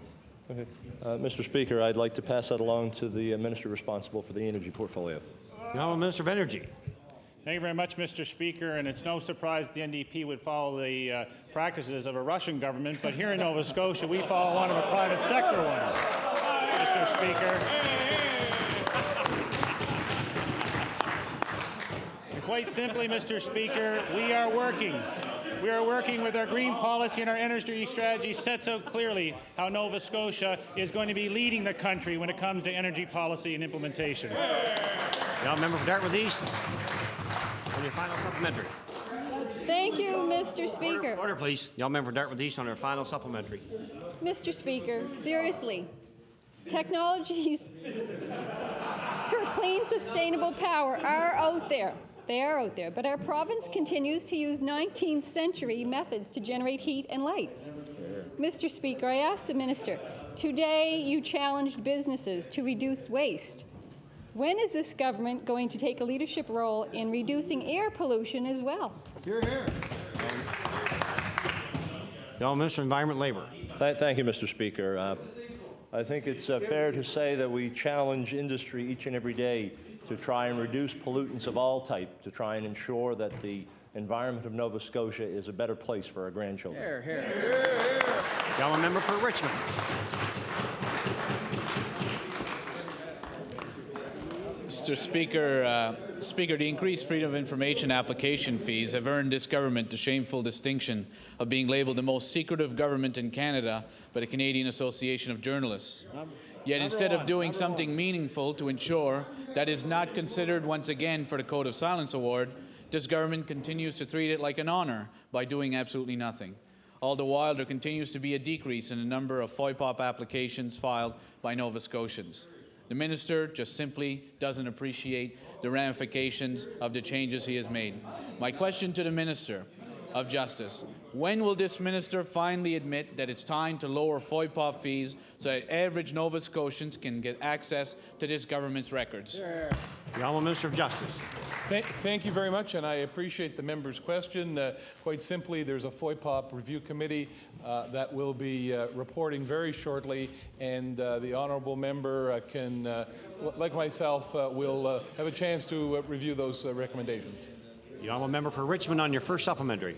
S19: Okay. Mr. Speaker, I'd like to pass that along to the minister responsible for the energy portfolio.
S1: The Honourable Minister of Energy.
S23: Thank you very much, Mr. Speaker, and it's no surprise the NDP would follow the practices of a Russian government, but here in Nova Scotia we follow one of a private sector one, Mr. Speaker. And quite simply, Mr. Speaker, we are working with our green policy, and our energy strategy sets out clearly how Nova Scotia is going to be leading the country when it comes to energy policy and implementation.
S1: The member for Dartmouth East. On your final supplementary.
S16: Thank you, Mr. Speaker.
S1: Order, please. The member for Dartmouth East on her final supplementary.
S16: Mr. Speaker, seriously, technologies for clean, sustainable power are out there. They are out there, but our province continues to use 19th century methods to generate heat and lights. Mr. Speaker, I ask the Minister, today you challenged businesses to reduce waste. When is this government going to take a leadership role in reducing air pollution as well?
S19: Hear, hear.
S1: The Minister of Environment and Labour.
S19: Thank you, Mr. Speaker. I think it's fair to say that we challenge industry each and every day to try and reduce pollutants of all type, to try and ensure that the environment of Nova Scotia is a better place for our grandchildren.
S14: Here, here. Here, here.
S1: The member for Richmond.
S2: Mr. Speaker, the increased freedom of information application fees have earned this government the shameful distinction of being labelled the most secretive government in Canada by the Canadian Association of Journalists. Yet instead of doing something meaningful to ensure that is not considered once again for the Code of Silence Award, this government continues to treat it like an honour by doing absolutely nothing. All the while, there continues to be a decrease in the number of FOIPOP applications filed by Nova Scotians. The minister just simply doesn't appreciate the ramifications of the changes he has made. My question to the Minister of Justice: when will this minister finally admit that it's time to lower FOIPOP fees so that average Nova Scotians can get access to this government's records?
S1: The Honourable Minister of Justice.
S15: Thank you very much, and I appreciate the member's question. Quite simply, there's a FOIPOP review committee that will be reporting very shortly, and the honourable member can, like myself, will have a chance to review those recommendations.
S1: The honourable member for Richmond on your first supplementary.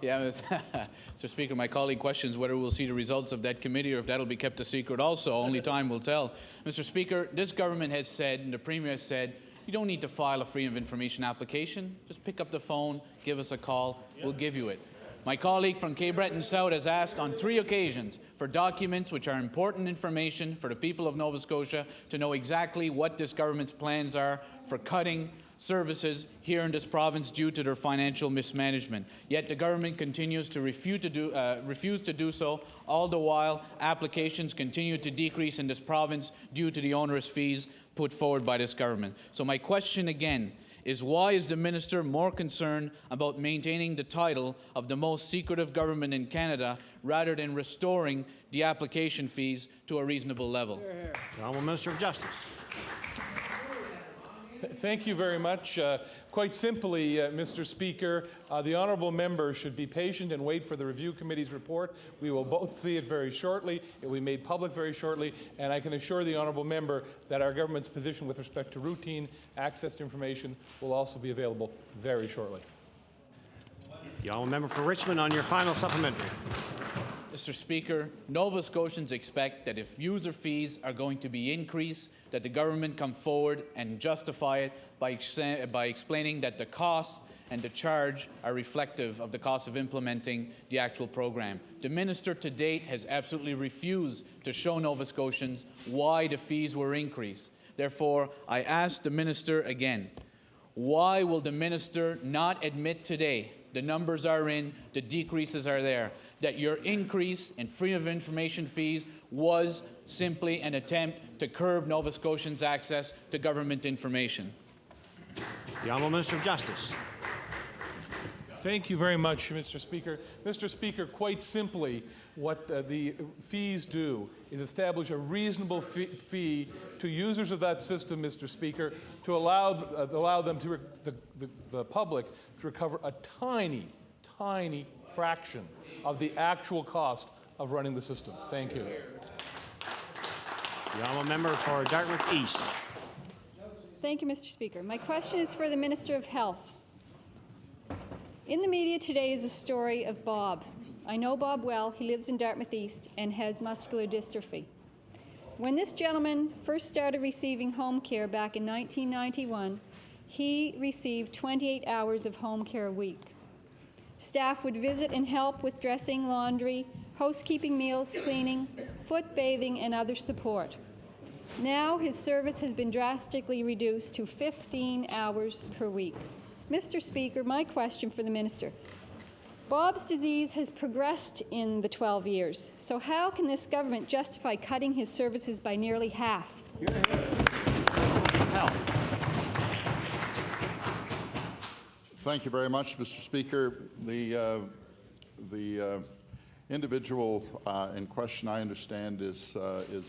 S2: Yeah, Mr. Speaker, my colleague questions whether we'll see the results of that committee or if that'll be kept a secret also. Only time will tell. Mr. Speaker, this government has said, and the Premier has said, you don't need to file a freedom of information application. Just pick up the phone, give us a call, we'll give you it. My colleague from Cape Breton South has asked on 3 occasions for documents which are important information for the people of Nova Scotia to know exactly what this government's plans are for cutting services here in this province due to their financial mismanagement. Yet the government continues to refuse to do so. All the while, applications continue to decrease in this province due to the onerous fees put forward by this government. So my question again is, why is the minister more concerned about maintaining the title of the most secretive government in Canada rather than restoring the application fees to a reasonable level?
S1: The Honourable Minister of Justice.
S15: Thank you very much. Quite simply, Mr. Speaker, the honourable member should be patient and wait for the review committee's report. We will both see it very shortly. It will be made public very shortly, and I can assure the honourable member that our government's position with respect to routine access to information will also be available very shortly.
S1: The honourable member for Richmond on your final supplementary.
S2: Mr. Speaker, Nova Scotians expect that if user fees are going to be increased, that the government come forward and justify it by explaining that the costs and the charge are reflective of the cost of implementing the actual program. The minister to date has absolutely refused to show Nova Scotians why the fees were increased. Therefore, I ask the minister again, why will the minister not admit today, the numbers are in, the decreases are there, that your increase in freedom of information fees was simply an attempt to curb Nova Scotians' access to government information?
S1: The Honourable Minister of Justice.
S15: Thank you very much, Mr. Speaker. Mr. Speaker, quite simply, what the fees do is establish a reasonable fee to users of that system, Mr. Speaker, to allow them to the public to recover a tiny fraction of the actual cost of running the system. Thank you.
S1: The honourable member for Dartmouth East.
S16: Thank you, Mr. Speaker. My question is for the Minister of Health. In the media today is a story of Bob. I know Bob well. He lives in Dartmouth East and has muscular dystrophy. When this gentleman first started receiving home care back in 1991, he received 28 hours of home care a week. Staff would visit and help with dressing, laundry, housekeeping, meals, cleaning, foot bathing, and other support. Now his service has been drastically reduced to 15 hours per week. Mr. Speaker, my question for the minister. Bob's disease has progressed in the 12 years, so how can this government justify cutting his services by nearly half?
S5: Thank you very much, Mr. Speaker. The individual in question, I understand, is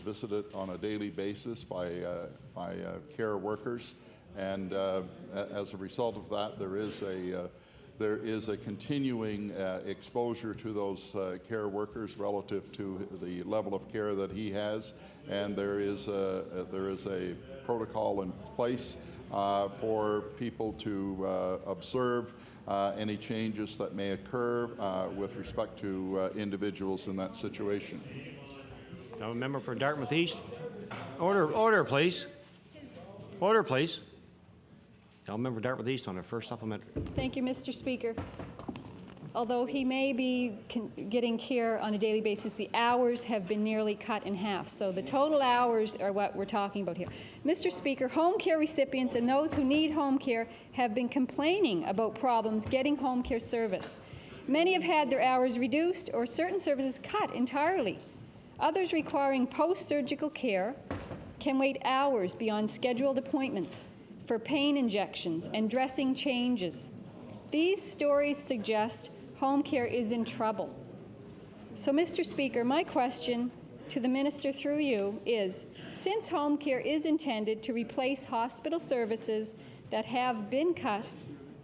S5: visited on a daily basis by care workers, and as a result of that, there is a continuing exposure to those care workers relative to the level of care that he has, and there is a protocol in place for people to observe any changes that may occur with respect to individuals in that situation.
S1: Now, a member for Dartmouth East. Order, please. Order, please. Member Dartmouth East on her first supplementary.
S16: Thank you, Mr. Speaker. Although he may be getting care on a daily basis, the hours have been nearly cut in half. So the total hours are what we're talking about here. Mr. Speaker, home care recipients and those who need home care have been complaining about problems getting home care service. Many have had their hours reduced or certain services cut entirely. Others requiring post-surgical care can wait hours beyond scheduled appointments for pain injections and dressing changes. These stories suggest home care is in trouble. So, Mr. Speaker, my question to the minister through you is, since home care is intended to replace hospital services that have been cut,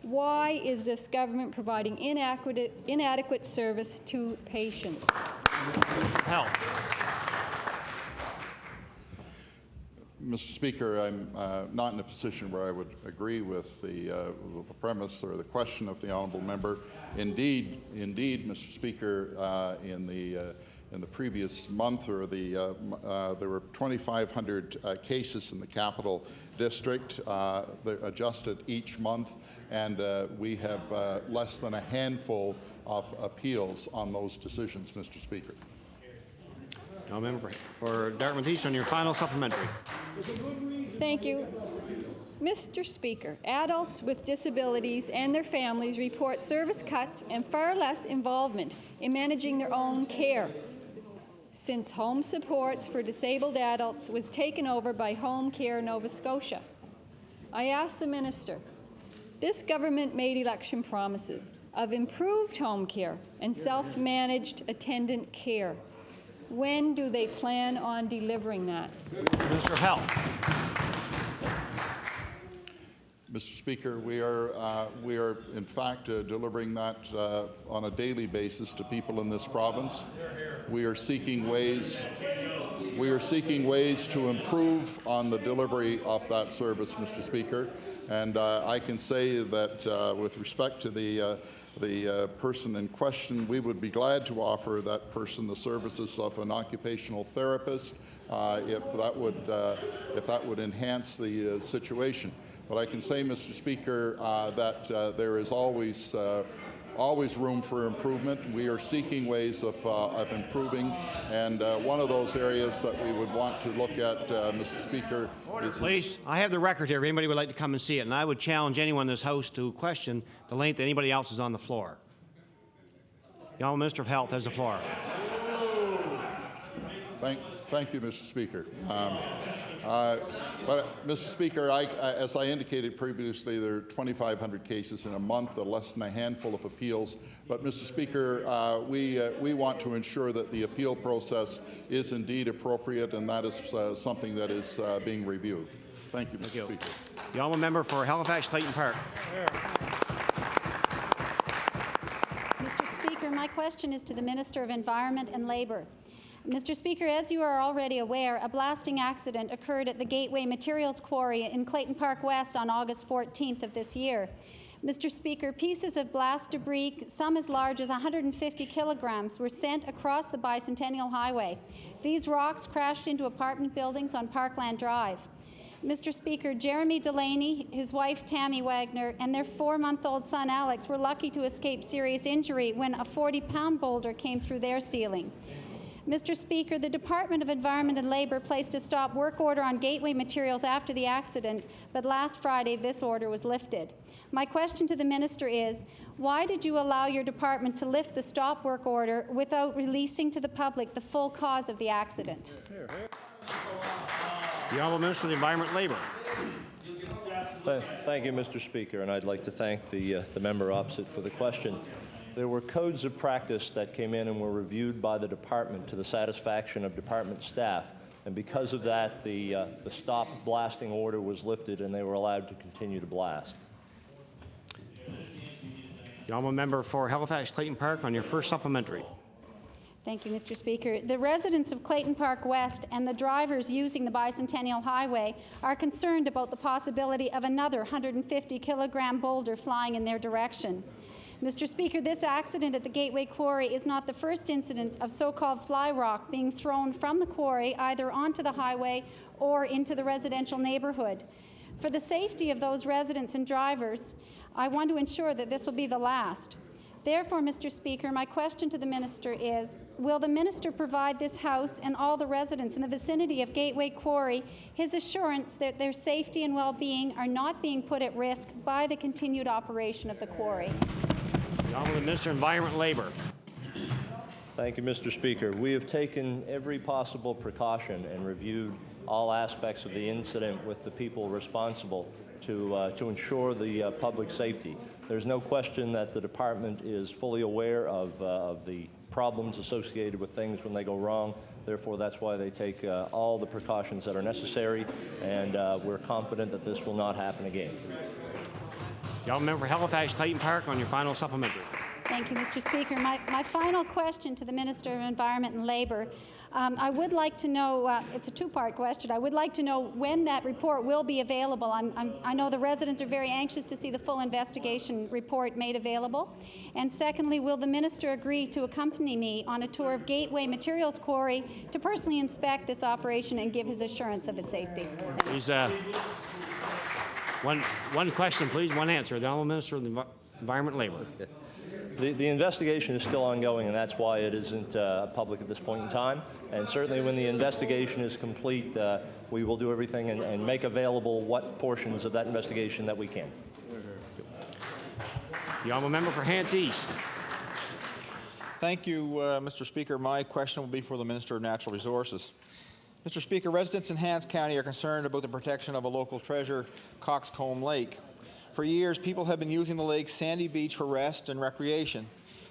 S16: why is this government providing inadequate service to patients?
S1: Health.
S5: Mr. Speaker, I'm not in a position where I would agree with the premise or the question of the honourable member. Indeed, Mr. Speaker, in the previous month, or there were 2,500 cases in the Capital District adjusted each month, and we have less than a handful of appeals on those decisions, Mr. Speaker.
S1: Now, member for Dartmouth East on your final supplementary.
S16: Thank you. Mr. Speaker, adults with disabilities and their families report service cuts and far less involvement in managing their own care since Home Supports for Disabled Adults was taken over by Home Care Nova Scotia. I ask the minister, this government made election promises of improved home care and self-managed attendant care. When do they plan on delivering that?
S1: Mr. Health.
S5: Mr. Speaker, we are in fact delivering that on a daily basis to people in this province. We are seeking ways to improve on the delivery of that service, Mr. Speaker. And I can say that with respect to the person in question, we would be glad to offer that person the services of an occupational therapist if that would enhance the situation. But I can say, Mr. Speaker, that there is always room for improvement. We are seeking ways of improving, and one of those areas that we would want to look at, Mr. Speaker, is...
S1: Please, I have the record here if anybody would like to come and see it, and I would challenge anyone in this House to question the length that anybody else is on the floor. The Honourable Minister of Health has the floor.
S5: Thank you, Mr. Speaker. But, Mr. Speaker, as I indicated previously, there are 2,500 cases in a month, less than a handful of appeals. But, Mr. Speaker, we want to ensure that the appeal process is indeed appropriate, and that is something that is being reviewed. Thank you, Mr. Speaker.
S1: The honourable member for Halifax-Clayton Park.
S3: Mr. Speaker, my question is to the Minister of Environment and Labour. Mr. Speaker, as you are already aware, a blasting accident occurred at the Gateway Materials Quarry in Clayton Park West on August 14th of this year. Mr. Speaker, pieces of blast debris, some as large as 150 kilograms, were sent across the Bicentennial Highway. These rocks crashed into apartment buildings on Parkland Drive. Mr. Speaker, Jeremy Delaney, his wife Tammy Wagner, and their 4-month-old son Alex were lucky to escape serious injury when a 40-pound boulder came through their ceiling. Mr. Speaker, the Department of Environment and Labour placed a stop work order on Gateway Materials after the accident, but last Friday this order was lifted. My question to the Minister is, why did you allow your department to lift the stop work order without releasing to the public the full cause of the accident?
S1: The Honourable Minister of the Environment and Labour.
S19: Thank you, Mr. Speaker, and I'd like to thank the member opposite for the question. There were codes of practice that came in and were reviewed by the department to the satisfaction of department staff, and because of that, the stop blasting order was lifted and they were allowed to continue to blast.
S1: The honourable member for Halifax-Clayton Park on your first supplementary.
S3: Thank you, Mr. Speaker. The residents of Clayton Park West and the drivers using the Bicentennial Highway are concerned about the possibility of another 150-kilogram boulder flying in their direction. Mr. Speaker, this accident at the Gateway Quarry is not the first incident of so-called fly rock being thrown from the quarry either onto the highway or into the residential neighbourhood. For the safety of those residents and drivers, I want to ensure that this will be the last. Therefore, Mr. Speaker, my question to the Minister is, will the Minister provide this House and all the residents in the vicinity of Gateway Quarry his assurance that their safety and well-being are not being put at risk by the continued operation of the quarry?
S1: The Honourable Minister of Environment and Labour.
S19: Thank you, Mr. Speaker. We have taken every possible precaution and reviewed all aspects of the incident with the people responsible to ensure the public safety. There's no question that the department is fully aware of the problems associated with things when they go wrong. Therefore, that's why they take all the precautions that are necessary, and we're confident that this will not happen again.
S1: The Honourable Member for Halifax Titan Park on your final supplementary.
S3: Thank you, Mr. Speaker. My final question to the Minister of Environment and Labour. I would like to know, it's a two-part question, I would like to know when that report will be available. I know the residents are very anxious to see the full investigation report made available. And secondly, will the Minister agree to accompany me on a tour of Gateway Materials Quarry to personally inspect this operation and give his assurance of its safety?
S1: Please, one question, please, one answer. The Honourable Minister of the Environment and Labour.
S19: The investigation is still ongoing, and that's why it isn't public at this point in time. And certainly when the investigation is complete, we will do everything and make available what portions of that investigation that we can.
S1: The Honourable Member for Hants East.
S7: Thank you, Mr. Speaker. My question will be for the Minister of Natural Resources. Mr. Speaker, residents in Hants County are concerned about the protection of a local treasure, Coxcomb Lake. For years, people have been using the lake's sandy beach for rest and recreation.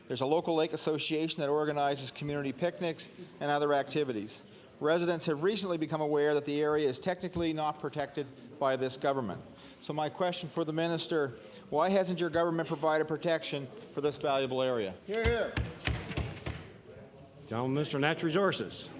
S7: There's a local lake association that organizes community picnics and other activities. Residents have recently become aware that the area is technically not protected by this government. So my question for the Minister, why hasn't your government provided protection for this valuable area?
S4: Hear, hear.
S1: The Honourable Minister of Natural Resources.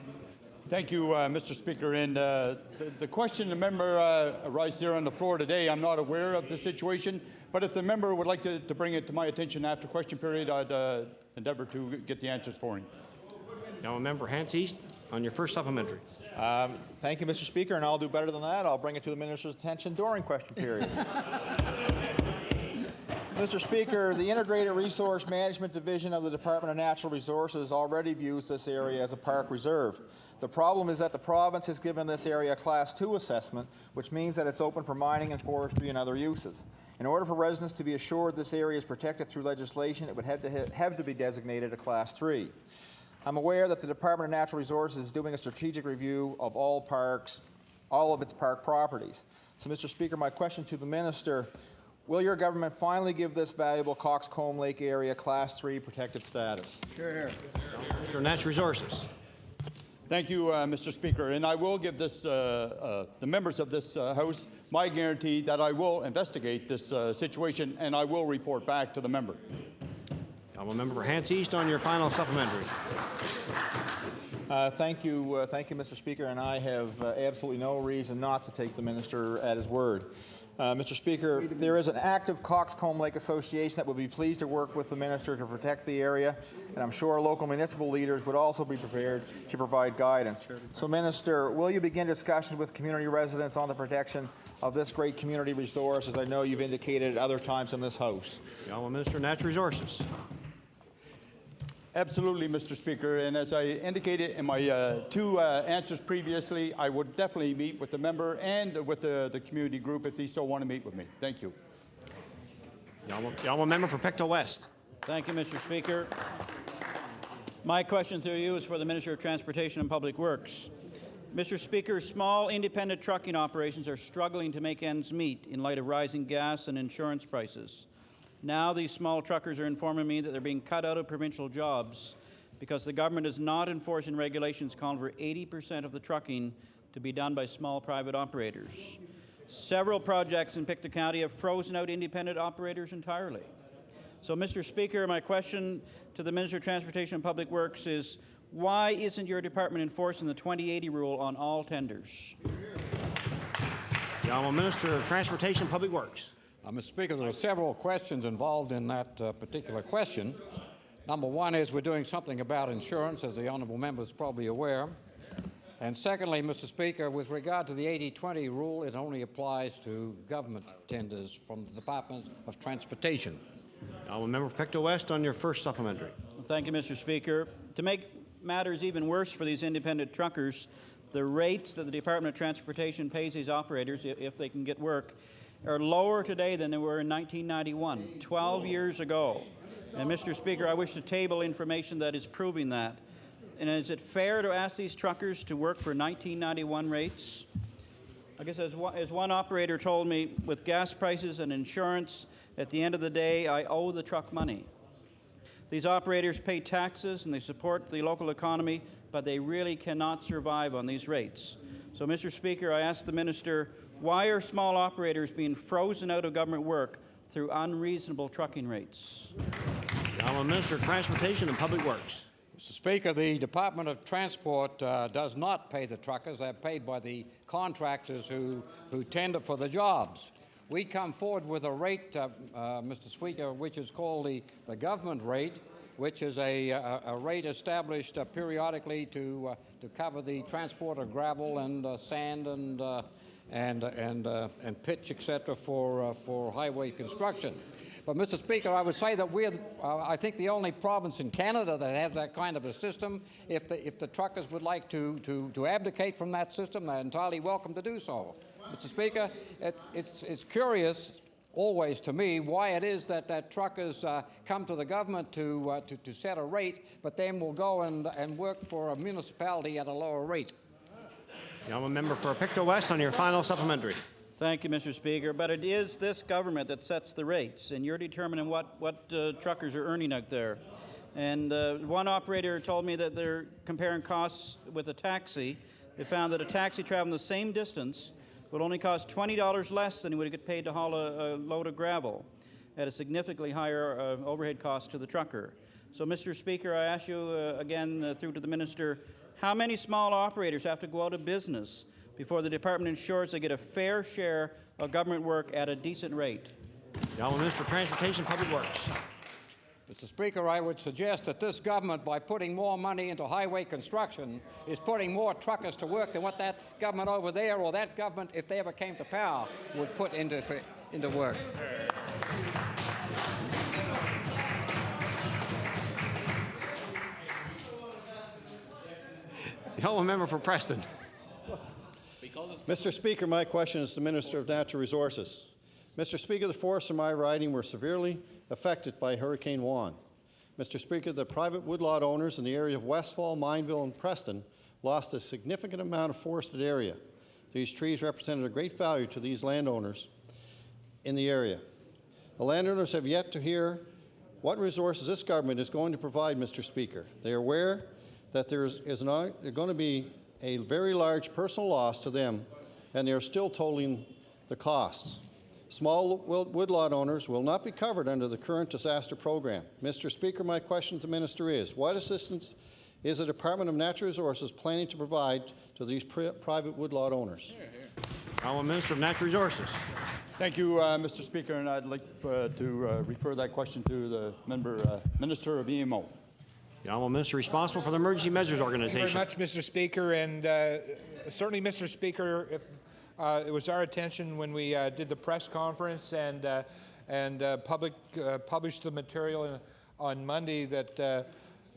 S10: Thank you, Mr. Speaker. And the question the member raised there on the floor today, I'm not aware of the situation, but if the member would like to bring it to my attention after question period, I'd endeavour to get the answers for him.
S1: The Honourable Member for Hants East on your first supplementary.
S7: Thank you, Mr. Speaker, and I'll do better than that. I'll bring it to the Minister's attention during question period. Mr. Speaker, the Integrated Resource Management Division of the Department of Natural Resources already views this area as a park reserve. The problem is that the province has given this area a Class 2 assessment, which means that it's open for mining and forestry and other uses. In order for residents to be assured this area is protected through legislation, it would have to be designated a Class 3. I'm aware that the Department of Natural Resources is doing a strategic review of all parks, all of its park properties. So, Mr. Speaker, my question to the Minister, will your government finally give this valuable Coxcomb Lake area Class 3 protected status?
S4: Hear, hear.
S1: Minister of Natural Resources.
S10: Thank you, Mr. Speaker. And I will give this, the members of this House my guarantee that I will investigate this situation and I will report back to the member.
S1: Honourable Member for Hants East on your final supplementary.
S7: Thank you, Mr. Speaker, and I have absolutely no reason not to take the Minister at his word. Mr. Speaker, there is an active Coxcomb Lake Association that would be pleased to work with the Minister to protect the area, and I'm sure local municipal leaders would also be prepared to provide guidance. So, Minister, will you begin discussions with community residents on the protection of this great community resource, as I know you've indicated at other times in this House?
S1: The Honourable Minister of Natural Resources.
S10: Absolutely, Mr. Speaker, and as I indicated in my two answers previously, I would definitely meet with the member and with the community group if they so want to meet with me. Thank you.
S1: The Honourable Member for Pictou West.
S17: Thank you, Mr. Speaker. My question through you is for the Minister of Transportation and Public Works. Mr. Speaker, small independent trucking operations are struggling to make ends meet in light of rising gas and insurance prices. Now these small truckers are informing me that they're being cut out of provincial jobs because the government is not enforcing regulations calling for 80% of the trucking to be done by small private operators. Several projects in Pictou County have frozen out independent operators entirely. So, Mr. Speaker, my question to the Minister of Transportation and Public Works is, why isn't your department enforcing the 2080 rule on all tenders?
S1: The Honourable Minister of Transportation and Public Works.
S24: Mr. Speaker, there are several questions involved in that particular question. Number one is we're doing something about insurance, as the honourable member is probably aware. And secondly, Mr. Speaker, with regard to the 80-20 rule, it only applies to government tenders from the Department of Transportation.
S1: Now, a member for Pictou West on your first supplementary.
S17: Thank you, Mr. Speaker. To make matters even worse for these independent truckers, the rates that the Department of Transportation pays these operators, if they can get work, are lower today than they were in 1991, 12 years ago. And Mr. Speaker, I wish to table information that is proving that. And is it fair to ask these truckers to work for 1991 rates? I guess as one operator told me, with gas prices and insurance, at the end of the day, I owe the truck money. These operators pay taxes and they support the local economy, but they really cannot survive on these rates. So, Mr. Speaker, I ask the Minister, why are small operators being frozen out of government work through unreasonable trucking rates?
S1: Now, Minister of Transportation and Public Works.
S24: Mr. Speaker, the Department of Transport does not pay the truckers. They're paid by the contractors who tender for the jobs. We come forward with a rate, Mr. Speaker, which is called the government rate, which is a rate established periodically to cover the transport of gravel and sand and pitch, etc., for highway construction. But, Mr. Speaker, I would say that we're, I think, the only province in Canada that has that kind of a system. If the truckers would like to abdicate from that system, they're entirely welcome to do so. Mr. Speaker, it's curious always to me why it is that truckers come to the government to set a rate, but then will go and work for a municipality at a lower rate.
S1: Now, a member for Pictou West on your final supplementary.
S17: Thank you, Mr. Speaker. But it is this government that sets the rates, and you're determining what truckers are earning out there. And one operator told me that they're comparing costs with a taxi. They found that a taxi traveling the same distance would only cost $20 less than he would get paid to haul a load of gravel at a significantly higher overhead cost to the trucker. So, Mr. Speaker, I ask you again through to the Minister, how many small operators have to go out of business before the department ensures they get a fair share of government work at a decent rate?
S1: The Honourable Minister of Transportation and Public Works.
S24: Mr. Speaker, I would suggest that this government, by putting more money into highway construction, is putting more truckers to work than what that government over there, or that government, if they ever came to power, would put into work.
S1: The Honourable Member for Preston.
S4: Mr. Speaker, my question is to the Minister of Natural Resources. Mr. Speaker, the forests in my riding were severely affected by Hurricane Juan. Mr. Speaker, the private woodlot owners in the area of Westfall, Mineville, and Preston lost a significant amount of forested area. These trees represented a great value to these landowners in the area. The landowners have yet to hear what resources this government is going to provide, Mr. Speaker. They are aware that there's going to be a very large personal loss to them, and they are still totaling the costs. Small woodlot owners will not be covered under the current disaster program. Mr. Speaker, my question to the Minister is, what assistance is the Department of Natural Resources planning to provide to these private woodlot owners?
S1: Honourable Minister of Natural Resources.
S10: Thank you, Mr. Speaker, and I'd like to refer that question to the Minister of EMO.
S1: The Honourable Minister responsible for the Emergency Measures Organization.
S8: Thank you very much, Mr. Speaker, and certainly, Mr. Speaker, if it was our intention when we did the press conference and published the material on Monday that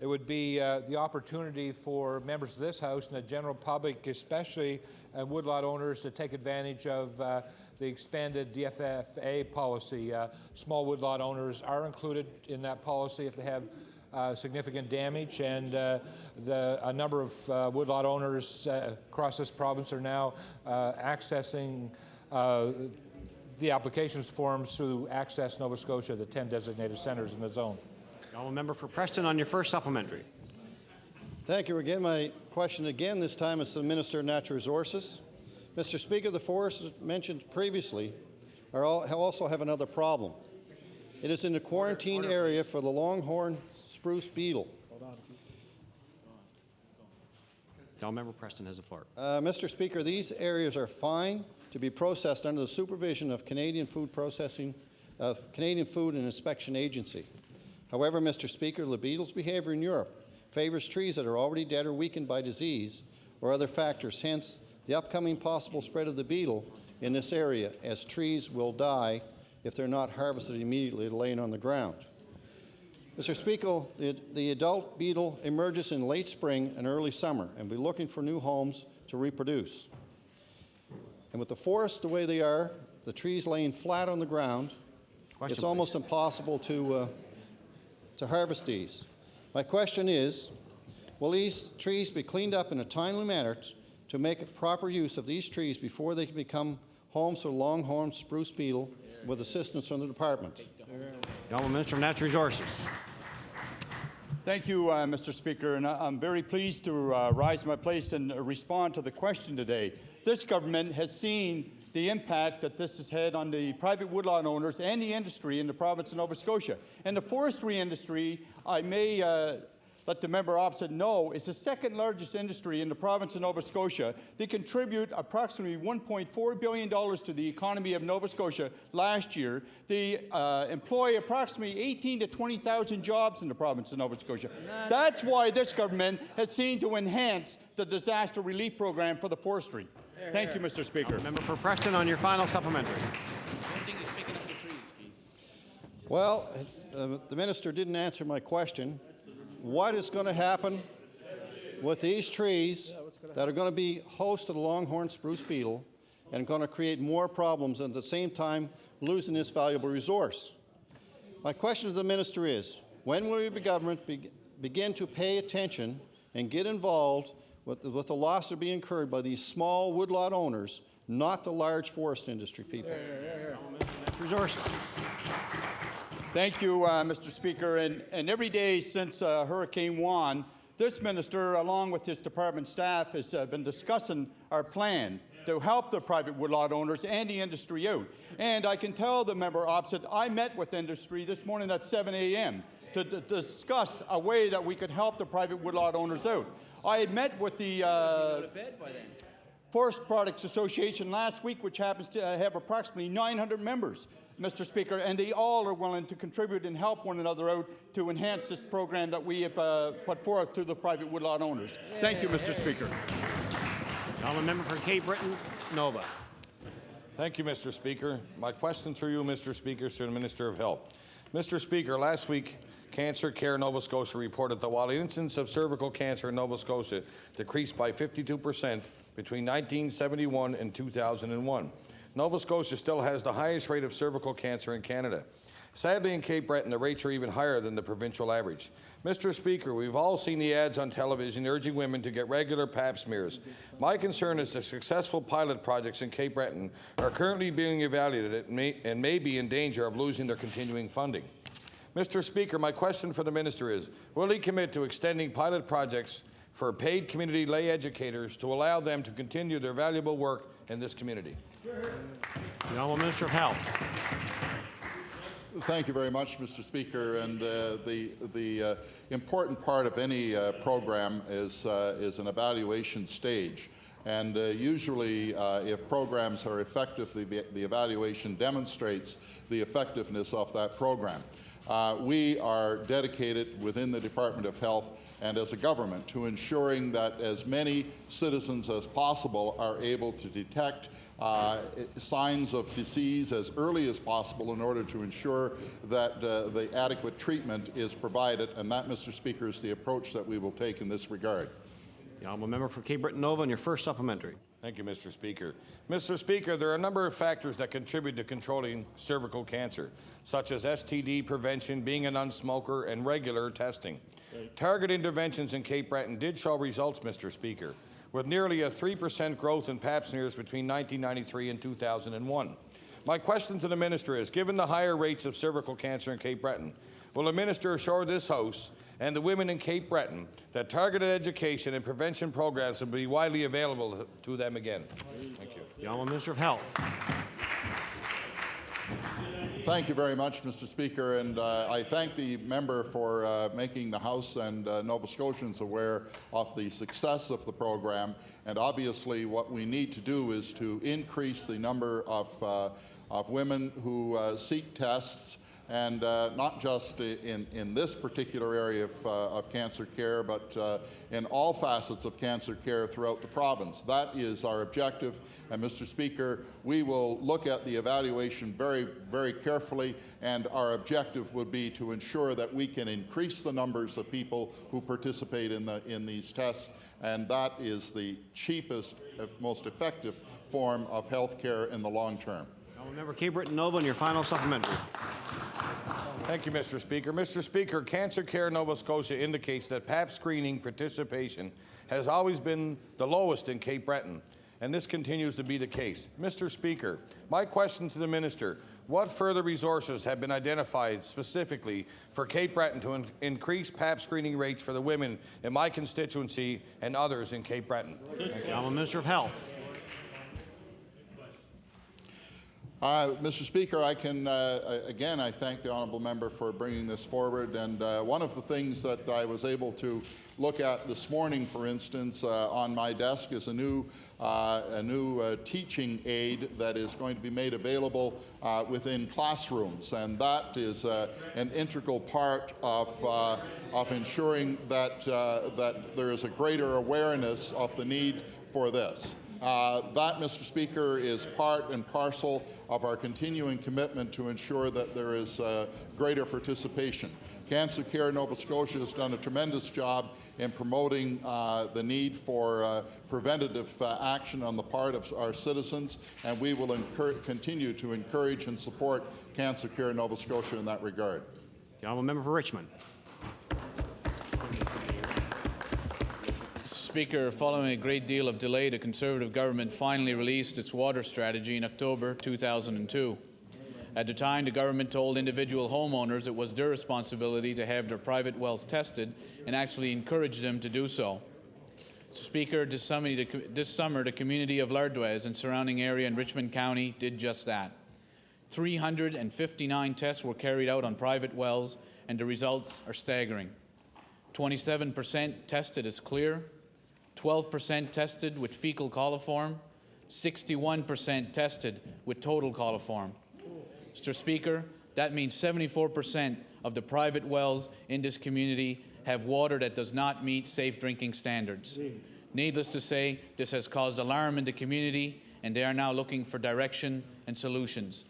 S8: it would be the opportunity for members of this House and the general public, especially woodlot owners, to take advantage of the expanded DFFA policy. Small woodlot owners are included in that policy if they have significant damage, and a number of woodlot owners across this province are now accessing the applications forms through Access Nova Scotia, the 10 designated centres in the zone.
S1: Honourable Member for Preston on your first supplementary.
S4: Thank you again. My question again this time is to the Minister of Natural Resources. Mr. Speaker, the forests mentioned previously also have another problem. It is in the quarantine area for the longhorn spruce beetle.
S1: The Member Preston has the floor.
S4: Mr. Speaker, these areas are fine to be processed under the supervision of Canadian Food and Inspection Agency. However, Mr. Speaker, the beetle's behavior in Europe favors trees that are already dead or weakened by disease
S9: or other factors, hence the upcoming possible spread of the beetle in this area, as trees will die if they're not harvested immediately laying on the ground. Mr. Speaker, the adult beetle emerges in late spring and early summer and will be looking for new homes to reproduce. And with the forests the way they are, the trees laying flat on the ground, it's almost impossible to harvest these. My question is, will these trees be cleaned up in a timely manner to make proper use of these trees before they can become homes for longhorn spruce beetle with assistance from the department?
S1: The Honourable Minister of Natural Resources.
S10: Thank you, Mr. Speaker, and I'm very pleased to rise to my place and respond to the question today. This government has seen the impact that this has had on the private woodlot owners and the industry in the province of Nova Scotia. And the forestry industry, I may let the member opposite know, is the second largest industry in the province of Nova Scotia. They contribute approximately $1.4 billion to the economy of Nova Scotia last year. They employ approximately 18,000 to 20,000 jobs in the province of Nova Scotia. That's why this government has seen to enhance the disaster relief program for the forestry. Thank you, Mr. Speaker.
S1: Member for Preston on your final supplementary.
S9: Well, the minister didn't answer my question. What is going to happen with these trees that are going to be host to the longhorn spruce beetle and going to create more problems and at the same time losing this valuable resource? My question to the minister is, when will the government begin to pay attention and get involved with the loss that will be incurred by these small woodlot owners, not the large forest industry people?
S1: Resources.
S10: Thank you, Mr. Speaker. And every day since Hurricane Juan, this minister, along with his department staff, has been discussing our plan to help the private woodlot owners and the industry out. And I can tell the member opposite, I met with industry this morning at 7 a.m. to discuss a way that we could help the private woodlot owners out. I had met with the Forest Products Association last week, which happens to have approximately 900 members, Mr. Speaker, and they all are willing to contribute and help one another out to enhance this program that we have put forth to the private woodlot owners. Thank you, Mr. Speaker.
S1: I'm a member for Cape Breton, Nova.
S12: Thank you, Mr. Speaker. My question to you, Mr. Speaker, is to the Minister of Health. Mr. Speaker, last week, Cancer Care Nova Scotia reported that while the incidence of cervical cancer in Nova Scotia decreased by 52% between 1971 and 2001, Nova Scotia still has the highest rate of cervical cancer in Canada. Sadly, in Cape Breton, the rates are even higher than the provincial average. Mr. Speaker, we've all seen the ads on television urging women to get regular pap smears. My concern is the successful pilot projects in Cape Breton are currently being evaluated and may be in danger of losing their continuing funding. Mr. Speaker, my question for the minister is, will he commit to extending pilot projects for paid community lay educators to allow them to continue their valuable work in this community?
S1: The Honourable Minister of Health.
S5: Thank you very much, Mr. Speaker. And the important part of any program is an evaluation stage. And usually, if programs are effective, the evaluation demonstrates the effectiveness of that program. We are dedicated within the Department of Health and as a government to ensuring that as many citizens as possible are able to detect signs of disease as early as possible in order to ensure that the adequate treatment is provided. And that, Mr. Speaker, is the approach that we will take in this regard.
S1: The Honourable Member for Cape Breton Nova on your first supplementary.
S12: Thank you, Mr. Speaker. Mr. Speaker, there are a number of factors that contribute to controlling cervical cancer, such as STD prevention, being a non-smoker, and regular testing. Target interventions in Cape Breton did show results, Mr. Speaker, with nearly a 3% growth in pap smears between 1993 and 2001. My question to the minister is, given the higher rates of cervical cancer in Cape Breton, will the minister assure this House and the women in Cape Breton that targeted education and prevention programs will be widely available to them again? Thank you.
S1: The Honourable Minister of Health.
S5: Thank you very much, Mr. Speaker, and I thank the member for making the House and Nova Scotians aware of the success of the program. And obviously what we need to do is to increase the number of women who seek tests and not just in this particular area of cancer care, but in all facets of cancer care throughout the province. That is our objective, and Mr. Speaker, we will look at the evaluation very, very carefully, and our objective would be to ensure that we can increase the numbers of people who participate in these tests, and that is the cheapest, most effective form of health care in the long term.
S1: Member Cape Breton Nova, and your final supplementary.
S12: Thank you, Mr. Speaker. Mr. Speaker, Cancer Care Nova Scotia indicates that PAP screening participation has always been the lowest in Cape Breton, and this continues to be the case. Mr. Speaker, my question to the Minister, what further resources have been identified specifically for Cape Breton to increase PAP screening rates for the women in my constituency and others in Cape Breton?
S1: Thank you. Honourable Minister of Health.
S5: Mr. Speaker, I can, again, I thank the honourable member for bringing this forward, and one of the things that I was able to look at this morning, for instance, on my desk is a new teaching aid that is going to be made available within classrooms, and that is an integral part of ensuring that, that there is a greater awareness of the need for this. That, Mr. Speaker, is part and parcel of our continuing commitment to ensure that there is greater participation. Cancer Care Nova Scotia has done a tremendous job in promoting the need for preventative action on the part of our citizens, and we will continue to encourage and support Cancer Care Nova Scotia in that regard.
S1: The honourable member for Richmond.
S2: Speaker, following a great deal of delay, the Conservative government finally released its water strategy in October 2002. At the time, the government told individual homeowners it was their responsibility to have their private wells tested and actually encouraged them to do so. Speaker, this summer, the community of Lardouez and surrounding area in Richmond County did just that. 359 tests were carried out on private wells, and the results are staggering. 27% tested as clear, 12% tested with fecal coliform, 61% tested with total coliform. Mr. Speaker, that means 74% of the private wells in this community have water that does not meet safe drinking standards. Needless to say, this has caused alarm in the community, and they are now looking for direction and solutions.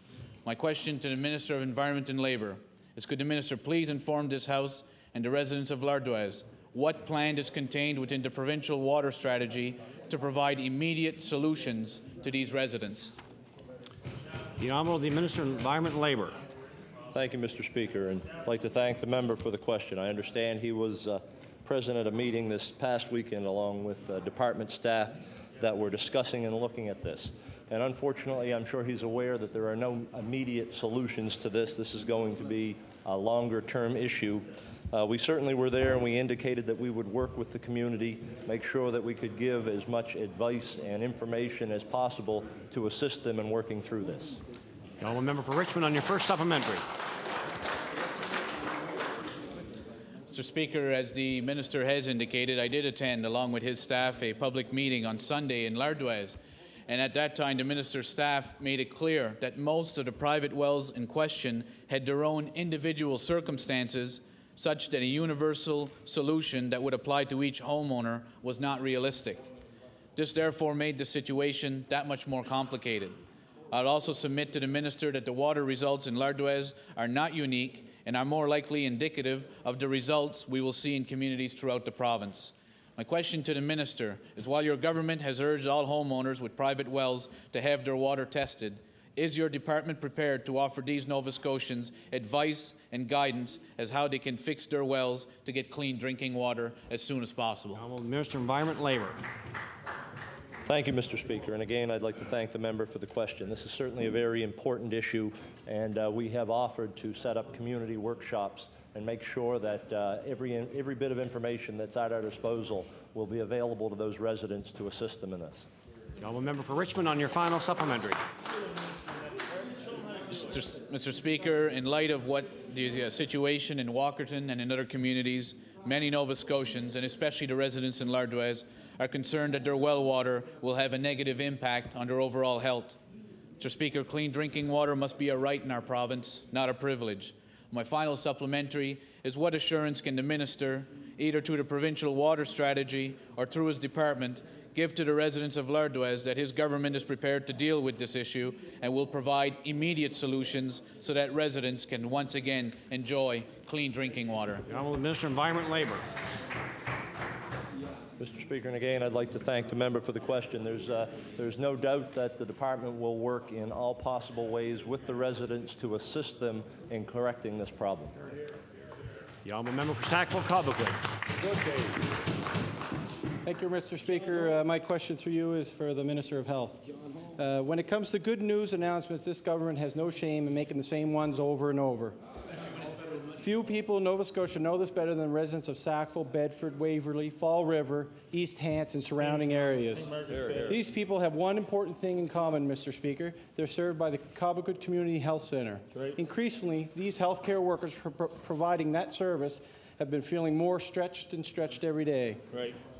S2: My question to the Minister of Environment and Labour is, could the Minister please inform this House and the residents of Lardouez what plan is contained within the provincial water strategy to provide immediate solutions to these residents?
S1: The Honourable Minister of Environment and Labour.
S19: Thank you, Mr. Speaker, and I'd like to thank the member for the question. I understand he was present at a meeting this past weekend along with department staff that were discussing and looking at this. And unfortunately, I'm sure he's aware that there are no immediate solutions to this. This is going to be a longer-term issue. We certainly were there, and we indicated that we would work with the community, make sure that we could give as much advice and information as possible to assist them in working through this.
S1: The honourable member for Richmond on your first supplementary.
S2: Mr. Speaker, as the Minister has indicated, I did attend, along with his staff, a public meeting on Sunday in Lardouez. And at that time, the Minister's staff made it clear that most of the private wells in question had their own individual circumstances, such that a universal solution that would apply to each homeowner was not realistic. This therefore made the situation that much more complicated. I'd also submit to the Minister that the water results in Lardouez are not unique and are more likely indicative of the results we will see in communities throughout the province. My question to the Minister is, while your government has urged all homeowners with private wells to have their water tested, is your department prepared to offer these Nova Scotians advice and guidance as how they can fix their wells to get clean drinking water as soon as possible?
S1: Honourable Minister of Environment and Labour.
S19: Thank you, Mr. Speaker. And again, I'd like to thank the member for the question. This is certainly a very important issue, and we have offered to set up community workshops and make sure that every bit of information that's at our disposal will be available to those residents to assist them in this.
S1: Honourable member for Richmond on your final supplementary.
S2: Mr. Speaker, in light of what the situation in Walkerton and in other communities, many Nova Scotians, and especially the residents in Lardouez, are concerned that their well water will have a negative impact on their overall health. Mr. Speaker, clean drinking water must be a right in our province, not a privilege. My final supplementary is what assurance can the minister, either through the provincial water strategy or through his department, give to the residents of L'Ardoise that his government is prepared to deal with this issue and will provide immediate solutions so that residents can once again enjoy clean drinking water?
S1: The Honourable Minister of Environment and Labour.
S19: Mr. Speaker, and again, I'd like to thank the member for the question. There's no doubt that the department will work in all possible ways with the residents to assist them in correcting this problem.
S1: The Honourable Member for Sackville-Cobequid.
S6: Thank you, Mr. Speaker. My question through you is for the Minister of Health. When it comes to good news announcements, this government has no shame in making the same ones over and over. Few people in Nova Scotia know this better than residents of Sackville, Bedford, Waverley, Fall River, East Hants, and surrounding areas. These people have one important thing in common, Mr. Speaker. They're served by the Cobequid Community Health Centre. Increasingly, these healthcare workers providing that service have been feeling more stretched and stretched every day.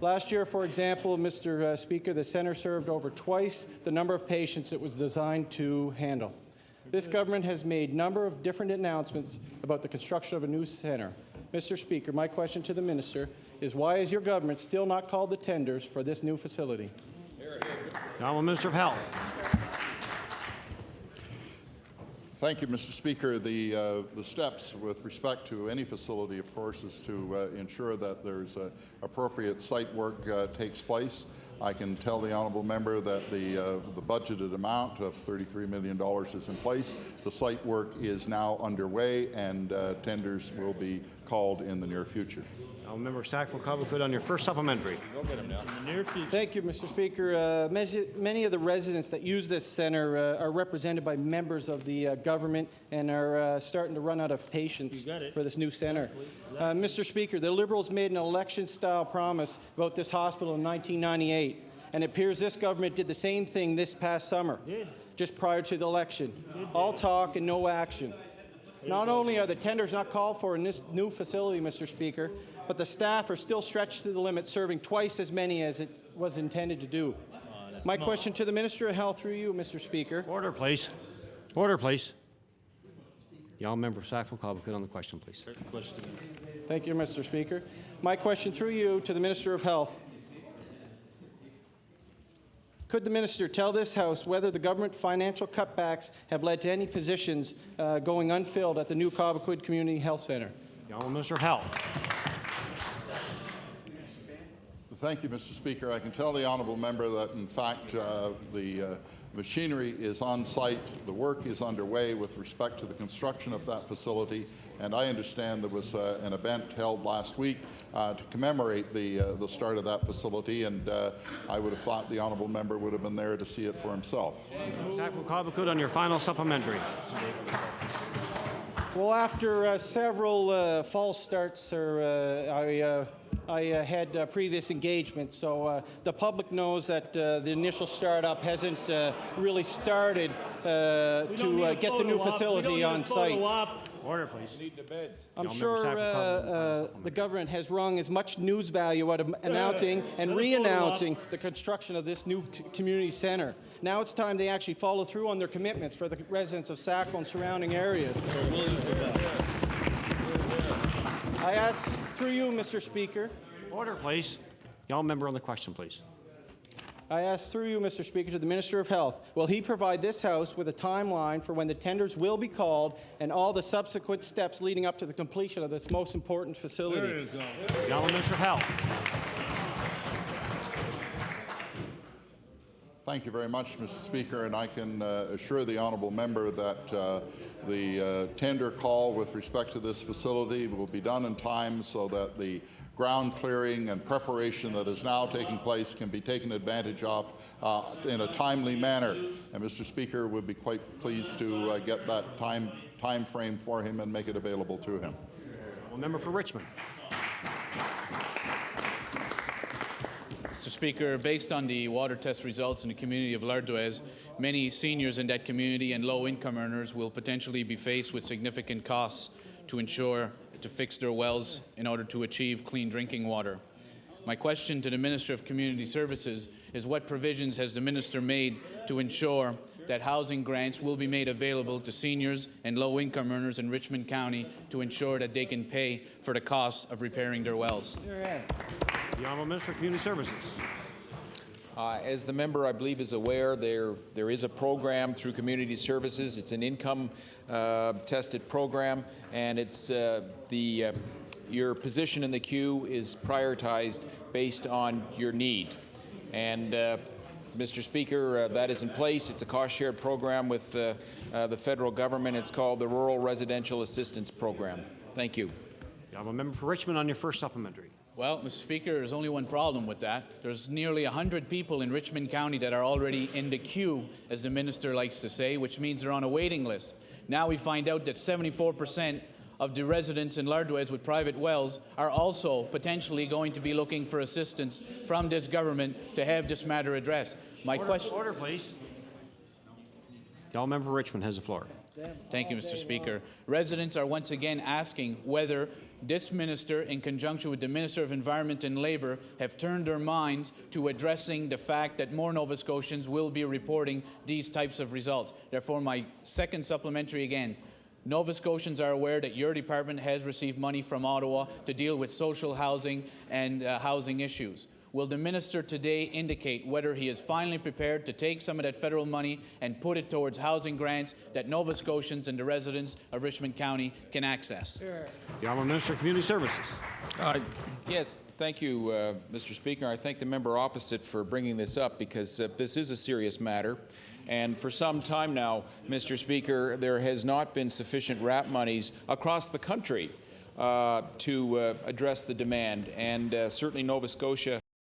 S6: Last year, for example, Mr. Speaker, the centre served over twice the number of patients it was designed to handle. This government has made a number of different announcements about the construction of a new centre. Mr. Speaker, my question to the minister is why has your government still not called the tenders for this new facility?
S1: The Honourable Minister of Health.
S5: Thank you, Mr. Speaker. The steps with respect to any facility, of course, is to ensure that there's appropriate site work takes place. I can tell the honourable member that the budgeted amount of $33 million is in place. The site work is now underway, and tenders will be called in the near future.
S1: Honourable Member Sackville-Cobequid on your first supplementary.
S20: Go get him now. In the near future.
S6: Thank you, Mr. Speaker. Many of the residents that use this centre are represented by members of the government and are starting to run out of patience for this new centre. Mr. Speaker, the Liberals made an election-style promise about this hospital in 1998, and it appears this government did the same thing this past summer, just prior to the election. All talk and no action. Not only are the tenders not called for in this new facility, Mr. Speaker, but the staff are still stretched to the limit, serving twice as many as it was intended to do. My question to the Minister of Health through you, Mr. Speaker.
S1: Order, please. Order, please. The Honourable Member for Sackville-Cobequid on the question, please.
S6: Thank you, Mr. Speaker. My question through you to the Minister of Health. Could the minister tell this House whether the government financial cutbacks have led to any positions going unfilled at the new Cobequid Community Health Centre?
S1: The Honourable Minister of Health.
S5: Thank you, Mr. Speaker. I can tell the honourable member that, in fact, the machinery is on site. The work is underway with respect to the construction of that facility, and I understand there was an event held last week to commemorate the start of that facility, and I would have thought the honourable member would have been there to see it for himself.
S1: Sackville-Cobequid on your final supplementary.
S6: Well, after several false starts, I had previous engagements, so the public knows that the initial startup hasn't really started to get the new facility on site.
S1: Order, please.
S6: I'm sure the government has wrung as much news value out of announcing and re-announcing the construction of this new community centre. Now it's time they actually follow through on their commitments for the residents of Sackville and surrounding areas. I ask through you, Mr. Speaker.
S1: Order, please. The honourable member on the question, please.
S6: I ask through you, Mr. Speaker, to the Minister of Health, will he provide this House with a timeline for when the tenders will be called and all the subsequent steps leading up to the completion of this most important facility?
S1: There you go. The honourable Minister of Health.
S5: Thank you very much, Mr. Speaker, and I can assure the honourable member that the tender call with respect to this facility will be done in time so that the ground clearing and preparation that is now taking place can be taken advantage of in a timely manner. And Mr. Speaker, would be quite pleased to get that time frame for him and make it available to him.
S1: Well, member for Richmond.
S2: Mr. Speaker, based on the water test results in the community of L'Ardoise, many seniors in that community and low-income earners will potentially be faced with significant costs to fix their wells in order to achieve clean drinking water. My question to the Minister of Community Services is what provisions has the Minister made to ensure that housing grants will be made available to seniors and low-income earners in Richmond County to ensure that they can pay for the cost of repairing their wells.
S1: The Honourable Minister of Community Services.
S11: As the member, I believe, is aware, there is a program through Community Services. It's an income-tested program, and it's your position in the queue is prioritized based on your need. And Mr. Speaker, that is in place. It's a cost-shared program with the federal government. It's called the Rural Residential Assistance Program. Thank you.
S1: The Honourable Member for Richmond on your first supplementary.
S2: Well, Mr. Speaker, there's only one problem with that. There's nearly 100 people in Richmond County that are already in the queue, as the minister likes to say, which means they're on a waiting list. Now we find out that 74% of the residents in Lardwes with private wells are also potentially going to be looking for assistance from this government to have this matter addressed. My question.
S1: Order, please. The Honourable Member for Richmond has the floor.
S2: Thank you, Mr. Speaker. Residents are once again asking whether this minister, in conjunction with the Minister of Environment and Labour, have turned their minds to addressing the fact that more Nova Scotians will be reporting these types of results. Therefore, my second supplementary again. Nova Scotians are aware that your department has received money from Ottawa to deal with social housing and housing issues. Will the minister today indicate whether he is finally prepared to take some of that federal money and put it towards housing grants that Nova Scotians and the residents of Richmond County can access?
S1: The Honourable Minister of Community Services.
S11: Yes, thank you, Mr. Speaker. I thank the member opposite for bringing this up because this is a serious matter. And for some time now, Mr. Speaker, there has not been sufficient RAP monies across the country to address the demand. And certainly Nova Scotia